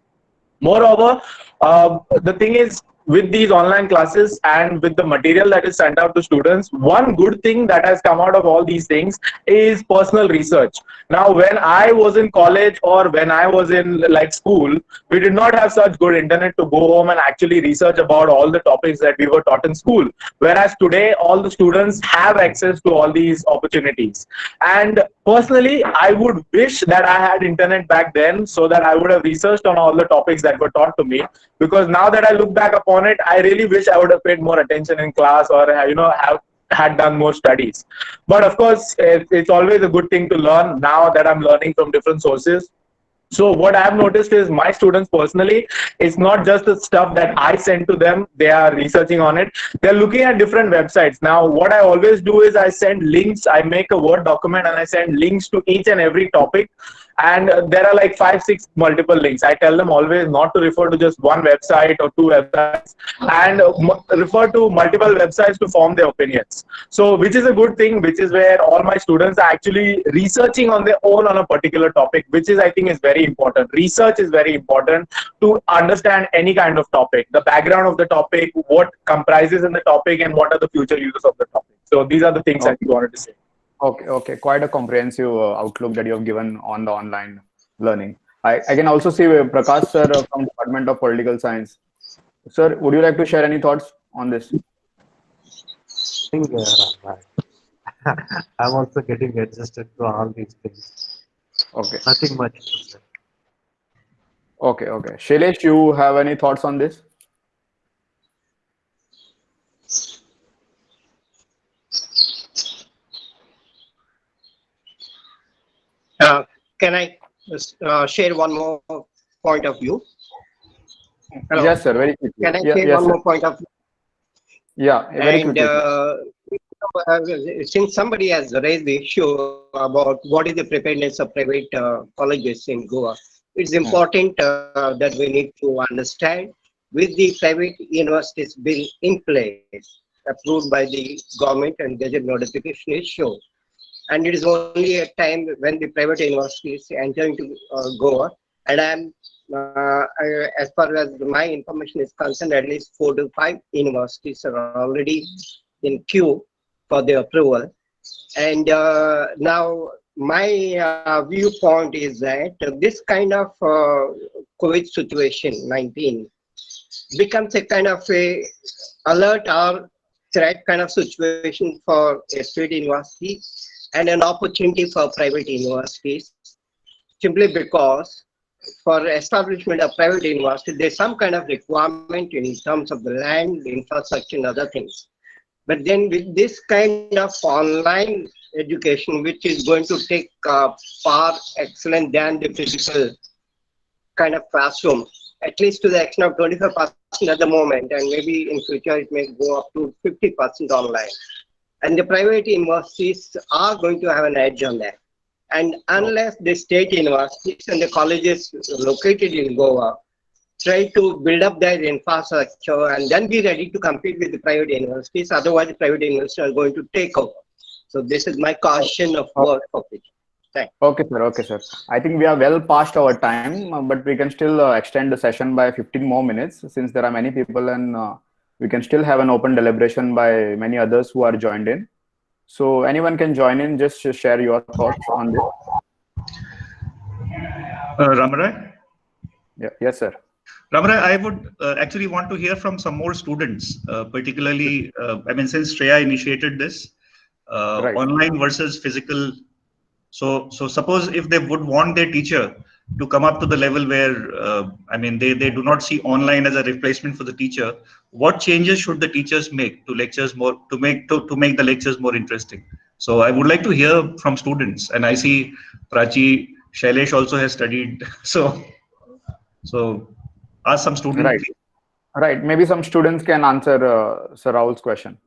Moreover, the thing is, with these online classes and with the material that is sent out to students, one good thing that has come out of all these things is personal research. Now, when I was in college, or when I was in school, we did not have such good internet to go home and actually research about all the topics that we were taught in school. Whereas today, all the students have access to all these opportunities. And personally, I would wish that I had internet back then, so that I would have researched on all the topics that were taught to me. Because now that I look back upon it, I really wish I would have paid more attention in class, or have had done more studies. But of course, it's always a good thing to learn now that I'm learning from different sources. So what I've noticed is, my students personally, it's not just the stuff that I send to them, they are researching on it. They're looking at different websites. Now, what I always do is I send links, I make a Word document and I send links to each and every topic. And there are like 5-6 multiple links. I tell them always not to refer to just one website or two websites, and refer to multiple websites to form their opinions. So which is a good thing, which is where all my students are actually researching on their own on a particular topic, which is, I think, is very important. Research is very important to understand any kind of topic, the background of the topic, what comprises in the topic, and what are the future uses of the topic. So these are the things I wanted to say. Okay. Quite a comprehensive outlook that you have given on the online learning. I can also see Prakash sir from Department of Political Science. Sir, would you like to share any thoughts on this? Right. I'm also getting adjusted to all these things. Okay. Nothing much to say. Okay. Okay. Shailesh, you have any thoughts on this? Can I share one more point of view? Hello. Yes, sir. Very quickly. Can I Yeah, share yes, one sir. more point of view? Yeah, very And quickly. since somebody has raised the issue about what is the preparedness of private colleges in Goa, it's important that we need to understand with the private universities bill in place, approved by the government and gazette notification is shown. And it is only a time when the private universities enter into Goa. And as far as my information is concerned, at least 4 to 5 universities are already in queue for the approval. And now my viewpoint is that this kind of COVID situation 19 becomes a kind of a alert or threat kind of situation for a state university and an opportunity for private universities, simply because for establishment of private university, there's some kind of requirement in terms of the land, infrastructure, and other things. But then with this kind of online education, which is going to take far excellent than the physical kind of classroom, at least to the extent of 25% at the moment, and maybe in future it may go up to 50% online. And the private universities are going to have an edge on that. And unless the state universities and the colleges located in Goa try to build up their infrastructure and then be ready to compete with the private universities, otherwise the private universities are going to take over. So this is my caution of work for it. Thanks. Okay, sir. Okay, sir. I think we are well past our time, but we can still extend the session by 15 more minutes since there are many people, and we can still have an open deliberation by many others who are joined in. So anyone can join in, just share your thoughts on this. Ramarai? Yeah, yes, sir. Ramarai, I would actually want to hear from some more students, particularly, I mean, since Shreya initiated this, Right. online versus physical. So suppose if they would want their teacher to come up to the level where, I mean, they do not see online as a replacement for the teacher, what changes should the teachers make to lectures more, to make the lectures more interesting? So I would like to hear from students, and I see Prachi, Shailesh also has studied. So ask some students. Right. Right. Maybe some students can answer Sir Rahul's question.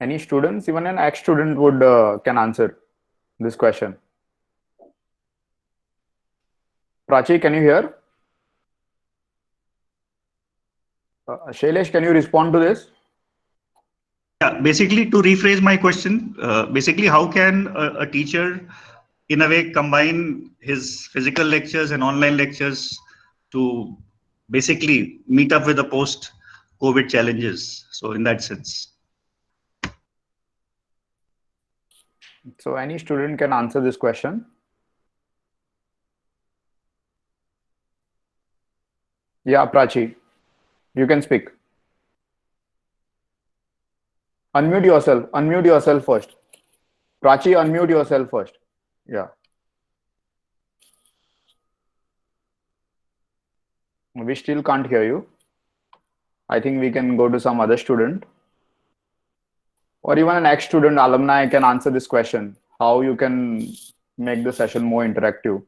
Any students, even an ex-student would can answer this question. Prachi, can you hear? Shailesh, can you respond to this? Yeah, basically to rephrase my question, basically how can a teacher in a way combine his physical lectures and online lectures to basically meet up with the post-COVID challenges? So in that sense. So any student can answer this question. Yeah, Prachi, you can speak. Unmute yourself. Unmute yourself first. Prachi, unmute yourself first. Yeah. We still can't hear you. I think we can go to some other student. Or even an ex-student alumni can answer this question. How you can make the session more interactive.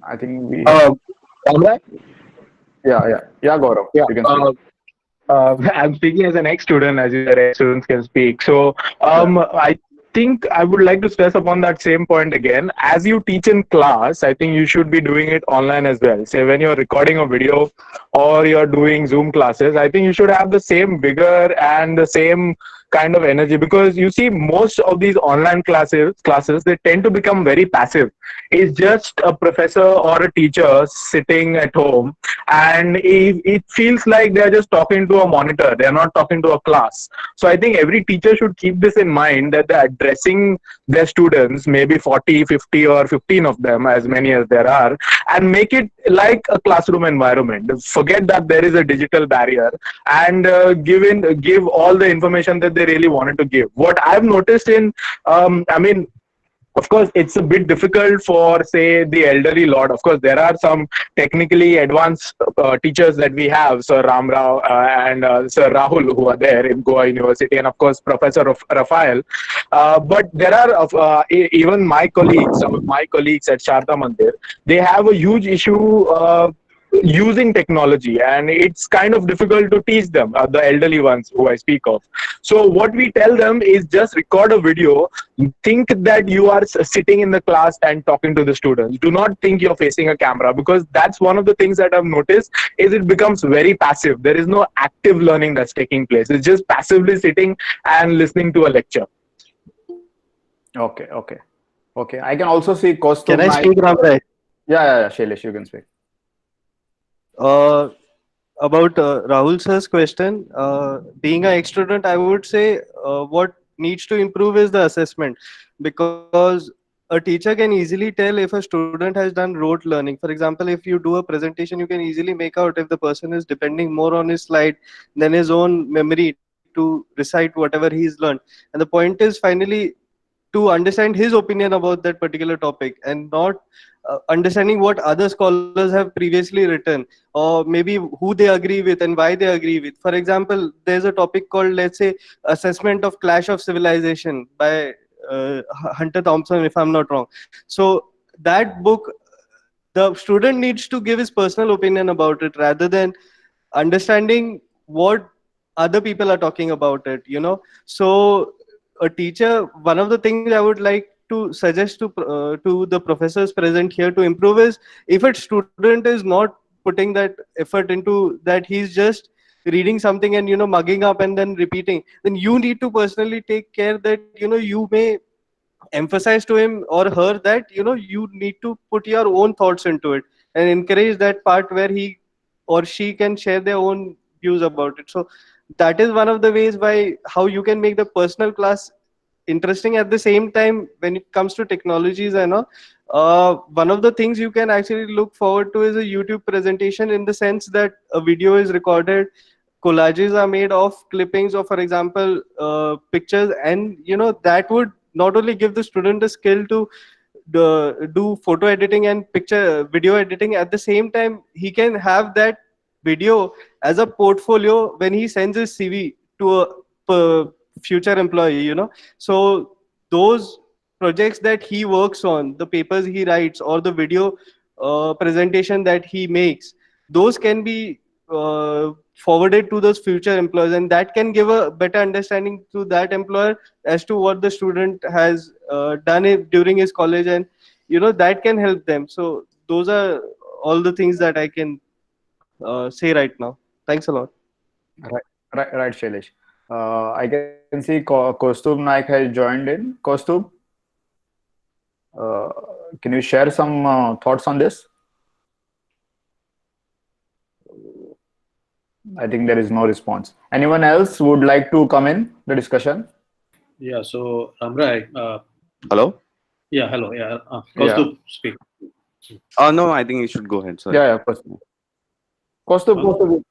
I think we... Yeah, Gaurav. Yeah. You can speak. I'm speaking as an ex-student, as you said, ex-students can speak. So I think I would like to stress upon that same point again. As you teach in class, I think you should be doing it online as well. Say when you're recording a video or you're doing Zoom classes, I think you should have the same vigor and the same kind of energy, because you see most of these online classes they tend to become very passive. It's just a professor or a teacher sitting at home, and it feels like they're just talking to a monitor, they're not talking to a class. So I think every teacher should keep this in mind, that they're addressing their students, maybe 40, 50, or 15 of them, as many as there are, and make it like a classroom environment. Forget that there is a digital barrier, and give all the information that they really wanted to give. What I've noticed in, I mean, of course, it's a bit difficult for, say, the elderly lot. Of course, there are some technically advanced teachers that we have, Sir Ram Rao and Sir Rahul, who are there in Goa University, and of course, Professor Rafael. But there are, even my colleagues, some of my colleagues at Sharda Mandir, they have a huge issue using technology, and it's kind of difficult to teach them, the elderly ones who I speak of. So what we tell them is just record a video, think that you are sitting in the class and talking to the students. Do not think you're facing a camera, because that's one of the things that I've noticed, is it becomes very passive. There is no active learning that's taking place. It's just passively sitting and listening to a lecture. Okay. I can also see costume. Can I speak, Ramray? Yeah, Shailesh, you can speak. About Rahul sir's question, being an ex-student, I would say what needs to improve is the assessment, because a teacher can easily tell if a student has done rote learning. For example, if you do a presentation, you can easily make out if the person is depending more on his slide than his own memory to recite whatever he's learned. And the point is finally to understand his opinion about that particular topic, and not understanding what other scholars have previously written, or maybe who they agree with and why they agree with. For example, there's a topic called, let's say, Assessment of Clash of Civilization by Hunter Thompson, if I'm not wrong. So that book, the student needs to give his personal opinion about it, rather than understanding what other people are talking about it, So a teacher, one of the things I would like to suggest to the professors present here to improve is, if a student is not putting that effort into that, he's just reading something and mugging up and then repeating, then you need to personally take care that you may emphasize to him or her that you need to put your own thoughts into it, and encourage that part where he or she can share their own views about it. So that is one of the ways by how you can make the personal class interesting. At the same time, when it comes to technologies, I know one of the things you can actually look forward to is a YouTube presentation, in the sense that a video is recorded, collages are made of clippings of, for example, pictures, and that would not only give the student a skill to do photo editing and video editing, at the same time he can have that video as a portfolio when he sends his CV to a future employee. So those projects that he works on, the papers he writes, or the video presentation that he makes, those can be forwarded to those future employers, and that can give a better understanding to that employer as to what the student has done it during his college, and that can help them. So those are all the things that I can say right now. Thanks a lot. Right, Shailesh. I can see Kostub Naik has joined in. Kostub, can you share some thoughts on this? I think there is no response. Anyone else would like to come in the discussion? Yeah, so Ramray. Hello? Yeah, hello. Yeah, Kostub, speak. No, I think you should go ahead. Sorry. Yeah, Kostub.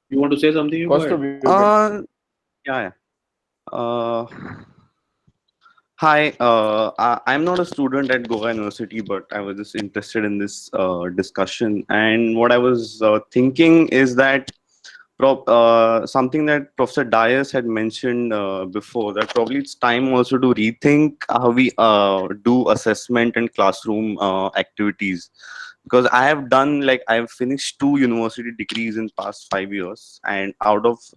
You want to say something? Yeah. Hi, I'm not a student at Goa University, but I was just interested in this discussion. And what I was thinking is that something that Professor Dias had mentioned before, that probably it's time also to rethink how we do assessment and classroom activities. Because I have finished 2 university degrees in past 5 years, and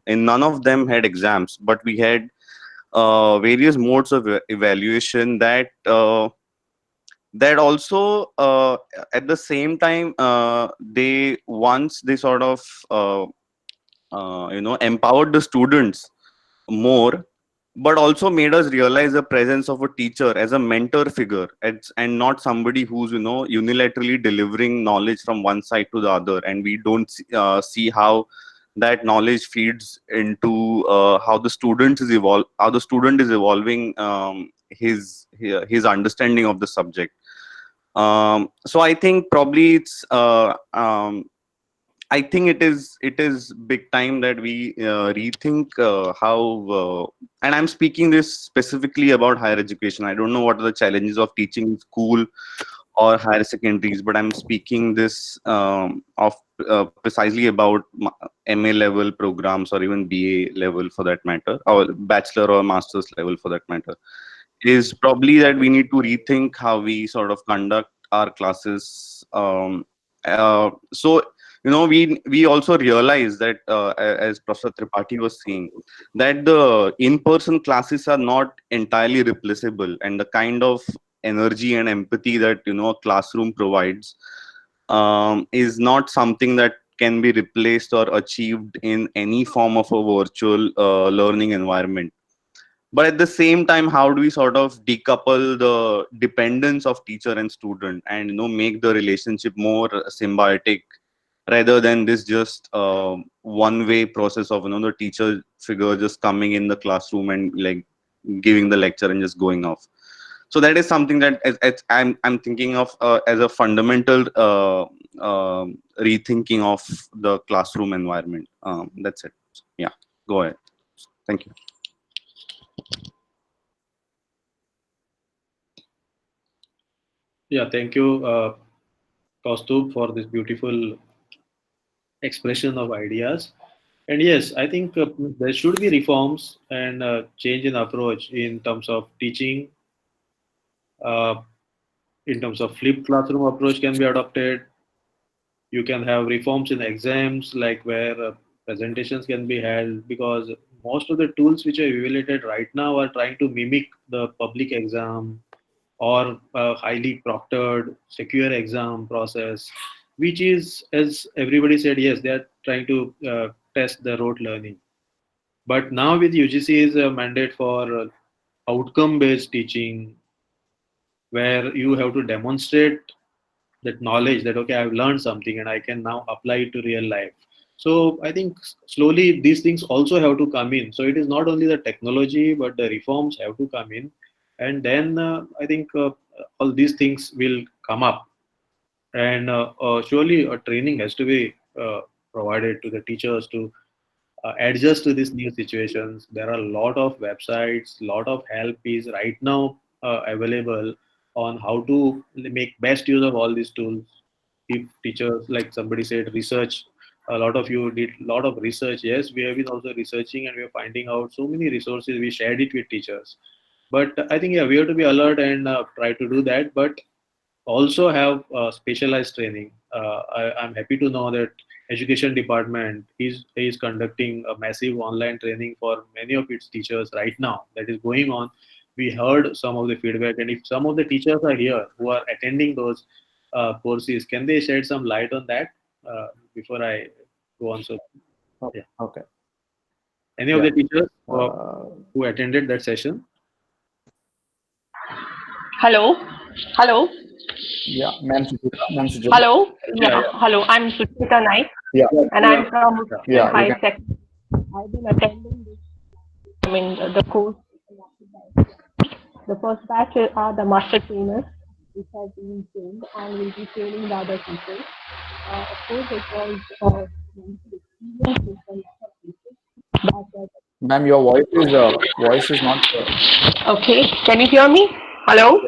none of them had exams, but we had various modes of evaluation that also at the same time they sort of empowered the students more, but also made us realize the presence of a teacher as a mentor figure, and not somebody who's unilaterally delivering knowledge from one side to the other, and we don't see how that knowledge feeds into how the student is evolving his understanding of the subject. So I think probably I think it is big time that we rethink how, and I'm speaking this specifically about higher education. I don't know what are the challenges of teaching in school or higher secondaries, but I'm speaking this of precisely about MA level programs, or even BA level for that matter, or bachelor or master's level for that matter. Is probably that we need to rethink how we sort of conduct our classes. So we also realize that, as Professor Tripathi was saying, that the in-person classes are not entirely replaceable, and the kind of energy and empathy that a classroom provides is not something that can be replaced or achieved in any form of a virtual learning environment. But at the same time, how do we sort of decouple the dependence of teacher and student, and make the relationship more symbiotic, rather than this just one way process of the teacher figure just coming in the classroom and like giving the lecture and just going off. So that is something that I'm thinking of as a fundamental rethinking of the classroom environment. That's it. Yeah, go ahead. Thank you. Yeah, thank you, Kaustubh, for this beautiful expression of ideas. And yes, I think there should be reforms and change in approach in terms of teaching. Uh, in terms of flipped classroom approach can be adopted. You can have reforms in exams, like where presentations can be held, because most of the tools which are evaluated right now are trying to mimic the public exam or highly proctored secure exam process, which is, as everybody said, yes, they are trying to test the rote learning. But now with UGC's mandate for outcome based teaching, where you have to demonstrate that knowledge, that okay, I've learned something and I can now apply it to real life. So I think slowly these things also have to come in. So it is not only the technology, but the reforms have to come in, and then I think all these things will come up. And surely a training has to be provided to the teachers to adjust to these new situations. There are a lot of websites, lot of help is right now available on how to make best use of all these tools. If teachers, like somebody said, research, a lot of you did a lot of research. Yes, we have been also researching, and we are finding out so many resources. We shared it with teachers. But I think, yeah, we have to be alert and try to do that. But also have specialized training. I'm happy to know that education department is conducting a massive online training for many of its teachers right now. That is going on. We heard some of the feedback, and if some of the teachers are here who are attending those courses, can they shed some light on that before I go on? So, yeah. Okay. Any of the teachers who attended that session? Hello. Hello. Yeah, ma'am Suchita. Hello. Yeah. Hello. I'm Suchita Naik. Yeah. And I'm from Yeah, High you can. Sec. I've been attending this. I mean, the course. The first batch are the master trainers, which have been trained and will be training the other teachers. Of course, it was experience with a lot of teachers. Ma'am, your voice is not. Okay. Can you hear me? Hello.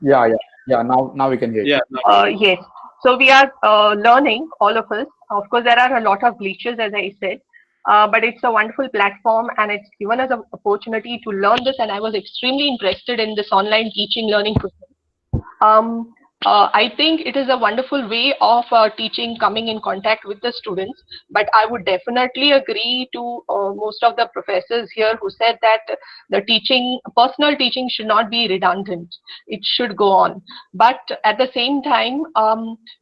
Yeah. Now we can hear you. Yes. So we are learning, all of us. Of course, there are a lot of glitches, as I said, but it's a wonderful platform, and it's given us an opportunity to learn this. And I was extremely interested in this online teaching learning process. I think it is a wonderful way of teaching, coming in contact with the students. But I would definitely agree to most of the professors here who said that the teaching, personal teaching, should not be redundant. It should go on. But at the same time,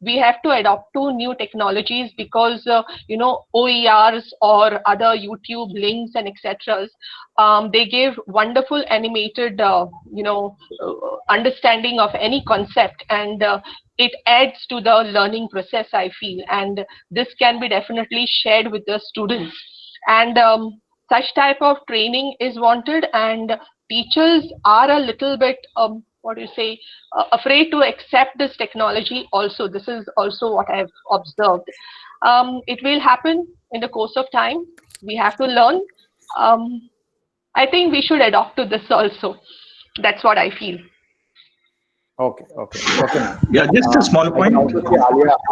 we have to adopt to new technologies because OERs or other YouTube links and etc. They give wonderful animated understanding of any concept, and it adds to the learning process, I feel, and this can be definitely shared with the students. And such type of training is wanted, and teachers are a little bit what do you say, afraid to accept this technology also. This is also what I've observed. It will happen in the course of time. We have to learn. I think we should adopt to this also. That's what I feel. Okay, ma'am. Yeah, just a small I point. can also see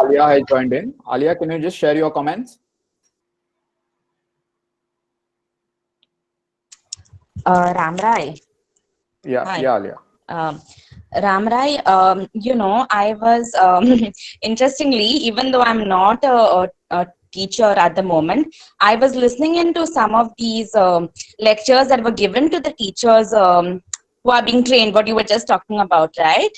Alia has joined in. Alia, can you just share your comments? Ramrai. Yeah, Hi. yeah, Alia. Ramrai, I was interestingly, even though I'm not a teacher at the moment, I was listening into some of these lectures that were given to the teachers who are being trained, what you were just talking about, right?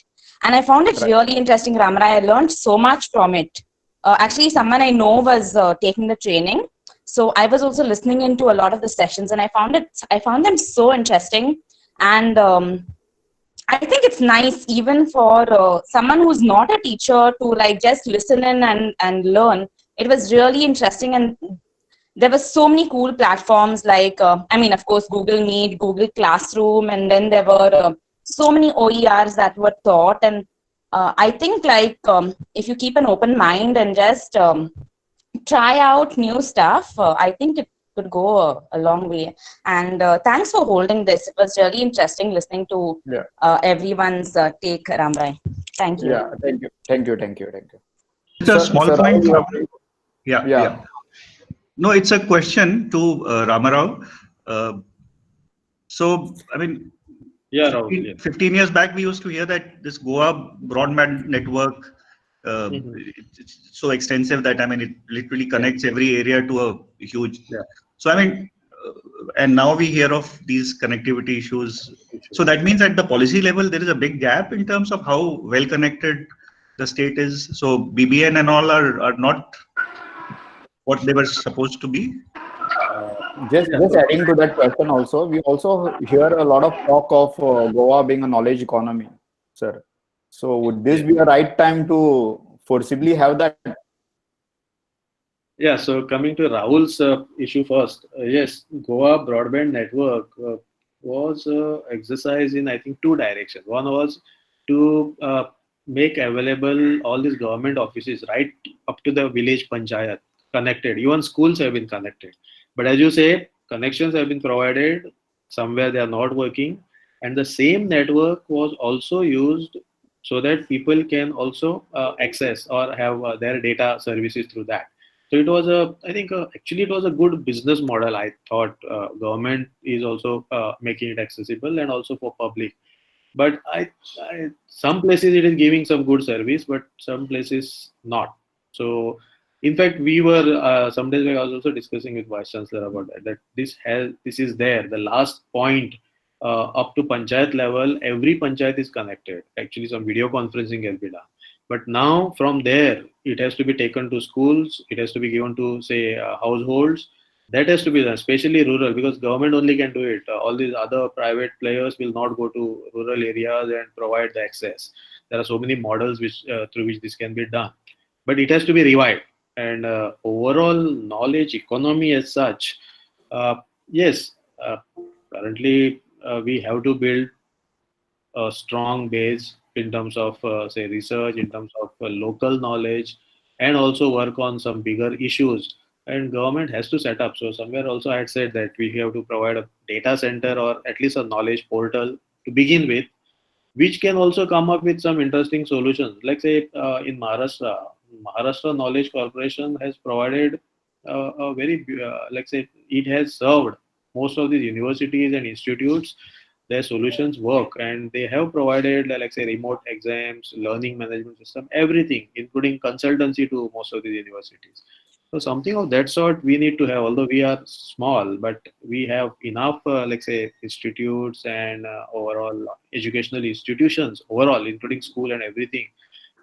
And I found it really interesting, Ramrai. I learned so much from it. Actually, someone I know was taking the training. So I was also listening into a lot of the sessions, and I found them so interesting. And I think it's nice even for someone who's not a teacher to like just listen in and learn. It was really interesting, and there were so many cool platforms like, of course, Google Meet, Google Classroom, and then there were so many OERs that were taught. And I think like if you keep an open mind and just try out new stuff, I think it could go a long way. And thanks for holding this. It was really interesting listening to everyone's take, Ramrai. Thank you. Yeah, thank you. It's a small Sir, point. Rahul, Yeah. No, it's a question to Ramarao. So, I mean, Yeah, Rahul, 15 years back, we used to hear that this Goa broadband network it's so extensive that, I mean, it literally connects every area to a huge. So, I mean, and now we hear of these connectivity issues. So that means at the policy level, there is a big gap in terms of how well connected the state is. So BBN and all are not what they were supposed to be. Just adding to that question also, we also hear a lot of talk of Goa being a knowledge economy, sir. So would this be a right time to forcibly have that? Yeah, so coming to Rahul's issue first, yes, Goa broadband network was exercised in, I think, two directions. One was to make available all these government offices right up to the village panchayat connected. Even schools have been connected. But as you say, connections have been provided, somewhere they are not working. And the same network was also used so that people can also access or have their data services through that. So it was actually it was a good business model. I thought government is also making it accessible and also for public. But some places it is giving some good service, but some places not. So in fact, we were some days back I was also discussing with Vice Chancellor about that this is there. The last point up to panchayat level, every panchayat is connected. Actually, some video conferencing has been done. But now from there, it has to be taken to schools. It has to be given to, say, households. That has to be done, especially rural, because government only can do it. All these other private players will not go to rural areas and provide the access. There are so many models through which this can be done. But it has to be revived. And overall knowledge economy as such, yes, currently we have to build a strong base in terms of say research, in terms of local knowledge, and also work on some bigger issues, and government has to set up. So somewhere also I had said that we have to provide a data center or at least a knowledge portal to begin with, which can also come up with some interesting solutions. Like say in Maharashtra Knowledge Corporation has provided a very like say it has served most of these universities and institutes their solutions work, and they have provided like say remote exams, learning management system, everything, including consultancy to most of the universities. So something of that sort we need to have. Although we are small, but we have enough like say institutes and overall educational institutions overall, including school and everything.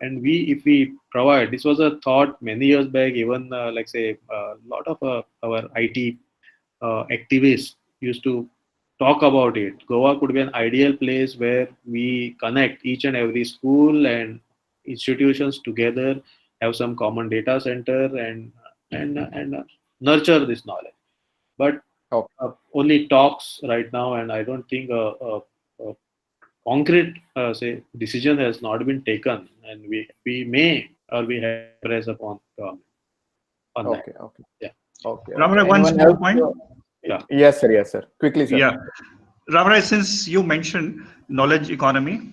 And we, if we provide, this was a thought many years back. Even like say a lot of our IT activists used to talk about it. Goa could be an ideal place where we connect each and every school and institutions together, have some common data center, and nurture this knowledge. But only talks right now, and I don't think a concrete say decision has not been taken, and we may or we have to press upon government on that. Okay. Yeah. Okay. Ramana, one Anyone small else? point. Yeah. Yes, sir. Yes, sir. Quickly, sir. Yeah. Ramana, since you mentioned knowledge economy,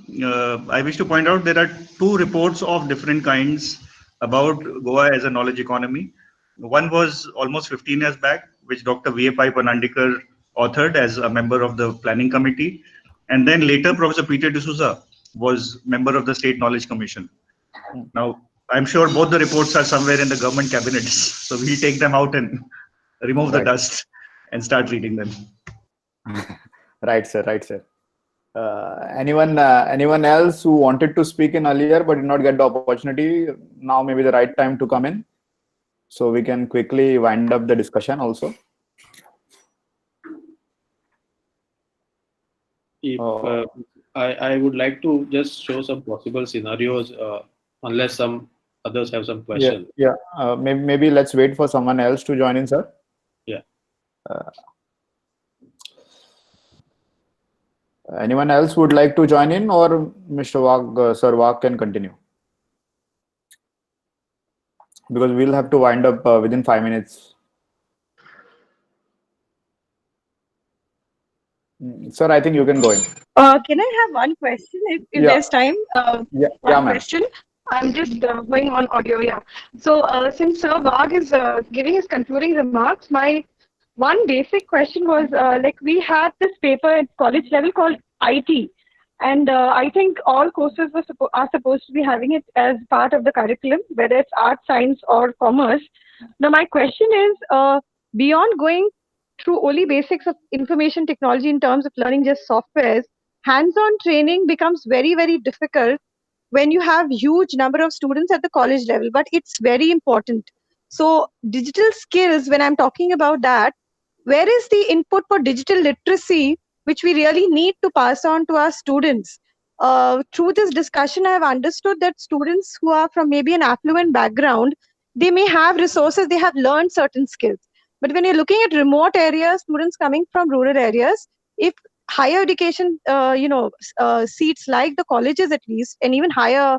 I wish to point out there are two reports of different kinds about Goa as a knowledge economy. One was almost 15 years back, which Dr. V. A. Pai Panandikar authored as a member of the planning committee. And then later, Professor Peter D'Souza was member of the State Knowledge Commission. Now, I'm sure both the reports are somewhere in the government cabinets. So we'll take them out and remove the dust and start reading them. Right, sir. Right, sir. Anyone else who wanted to speak in earlier but did not get the opportunity? Now maybe the right time to come in, so we can quickly wind up the discussion also. If I would like to just show some possible scenarios, unless some others have some questions. Yeah. Maybe let's wait for someone else to join in, sir. Yeah. Anyone else would like to join in, or Mr. Wag, Sir Wag can continue? Because we'll have to wind up within 5 minutes. Sir, I think you can go in. Can I have one question if there's time? Yeah, One ma'am. question. I'm just going on audio, yeah. So since Sir Wag is giving his concluding remarks, my one basic question was, like we had this paper at college level called IT, and I think all courses are supposed to be having it as part of the curriculum, whether it's art, science, or commerce. Now my question is, beyond going through only basics of information technology in terms of learning just softwares, hands-on training becomes very, very difficult when you have huge number of students at the college level, but it's very important. So digital skills, when I'm talking about that, where is the input for digital literacy, which we really need to pass on to our students? Through this discussion, I have understood that students who are from maybe an affluent background, they may have resources, they have learned certain skills. But when you're looking at remote areas, students coming from rural areas, if higher education, seats like the colleges at least, and even higher,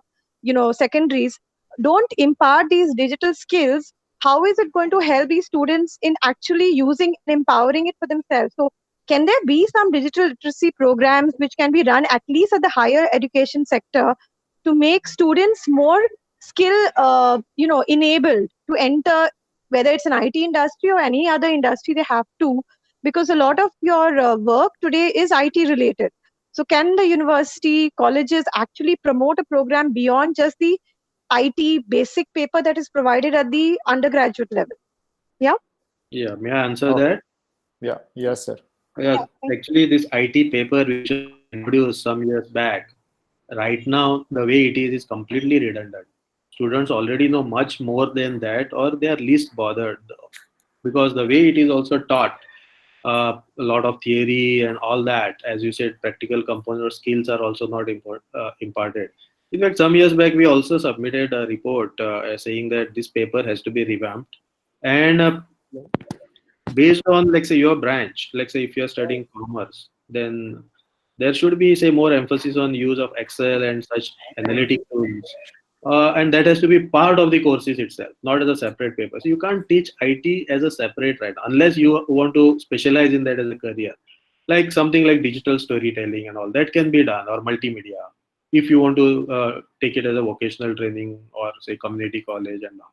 secondaries, don't impart these digital skills, how is it going to help these students in actually using and empowering it for themselves? So can there be some digital literacy programs which can be run at least at the higher education sector to make students more skill, enabled to enter, whether it's an IT industry or any other industry they have to, because a lot of your work today is IT related. So can the university, colleges actually promote a program beyond just the IT basic paper that is provided at the undergraduate level? Yeah. Yeah. May I answer that? Yeah. Yes, sir. Yeah. Actually, this IT paper which was introduced some years back, right now the way it is completely redundant. Students already know much more than that, or they are least bothered, because the way it is also taught, a lot of theory and all that, as you said, practical component or skills are also not imparted. In fact, some years back, we also submitted a report saying that this paper has to be revamped, and based on, like say, your branch, like say if you're studying commerce, then there should be, say, more emphasis on use of Excel and such analytic tools. And that has to be part of the courses itself, not as a separate paper. So you can't teach IT as a separate, right, unless you want to specialize in that as a career. Like something like digital storytelling and all that can be done, or multimedia, if you want to take it as a vocational training or say community college and all.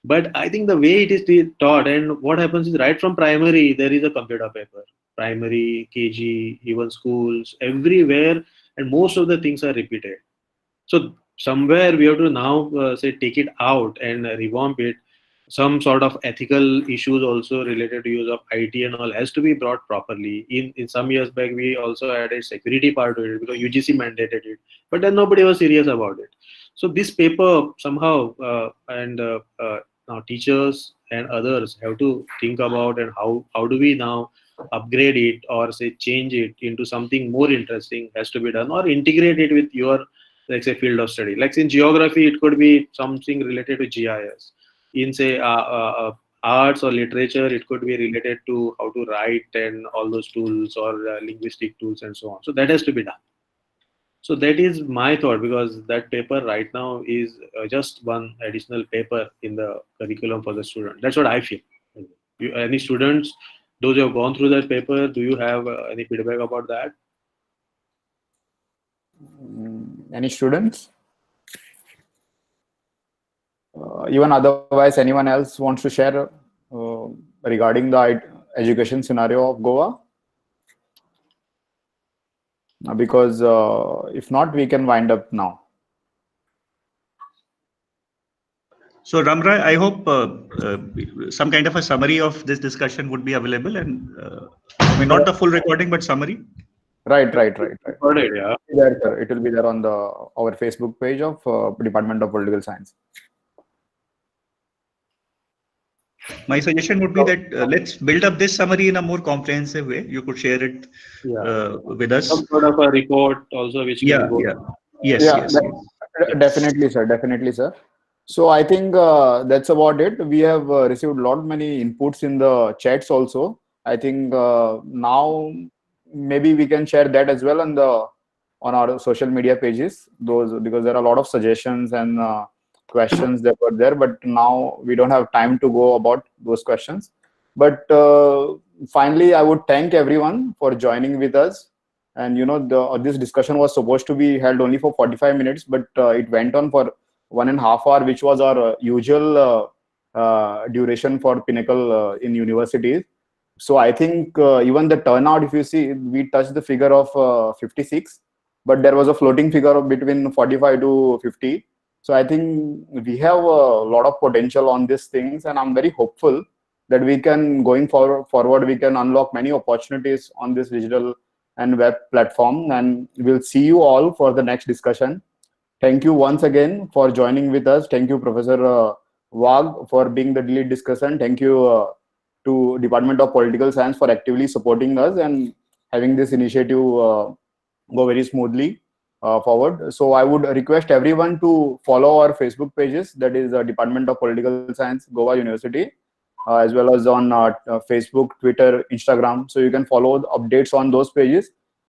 But I think the way it is taught, and what happens is right from primary, there is a computer paper. primary, KG, even schools, everywhere, and most of the things are repeated. So somewhere we have to now say take it out and revamp it. Some sort of ethical issues also related to use of IT and all has to be brought properly. In some years back, we also added security part to it because UGC mandated it, but then nobody was serious about it. So this paper somehow now teachers and others have to think about, and how do we now upgrade it or say change it into something more interesting has to be done, or integrate it with your, like say, field of study. Like in geography, it could be something related to GIS. In say arts or literature, it could be related to how to write and all those tools, or linguistic tools and so on. So that has to be done. So that is my thought, because that paper right now is just one additional paper in the curriculum for the student. That's what I feel. Any students, those who have gone through that paper, do you have any feedback about that? Any students? Even otherwise, anyone else wants to share regarding the education scenario of Goa? Because if not, we can wind up now. So Ramrai, I hope some kind of a summary of this discussion would be available, and I mean not the full recording, but summary. Right. Recorded, yeah. It will be there on our Facebook page of Department of Political Science. My suggestion would be that let's build up this summary in a more comprehensive way. You could share it with us. Some sort of a report also, which can go. Yes. Definitely, sir. So I think that's about it. We have received many inputs in the chats also. I think now maybe we can share that as well on our social media pages. Those, because there are a lot of suggestions and questions that were there, but now we don't have time to go about those questions. But finally, I would thank everyone for joining with us. And this discussion was supposed to be held only for 45 minutes, but it went on for 1.5 hours, which was our usual duration for Pinnacle in universities. So I think even the turnout, if you see, we touched the figure of 56, but there was a floating figure of between 45 to 50. So I think we have a lot of potential on these things, and I'm very hopeful that we can, going forward, we can unlock many opportunities on this digital and web platform. And we'll see you all for the next discussion. Thank you once again for joining with us. Thank you, Professor Wag, for being the lead discussant. Thank you to Department of Political Science for actively supporting us and having this initiative go very smoothly forward. So I would request everyone to follow our Facebook pages, that is Department of Political Science, Goa University, as well as on Facebook, Twitter, Instagram. So you can follow the updates on those pages.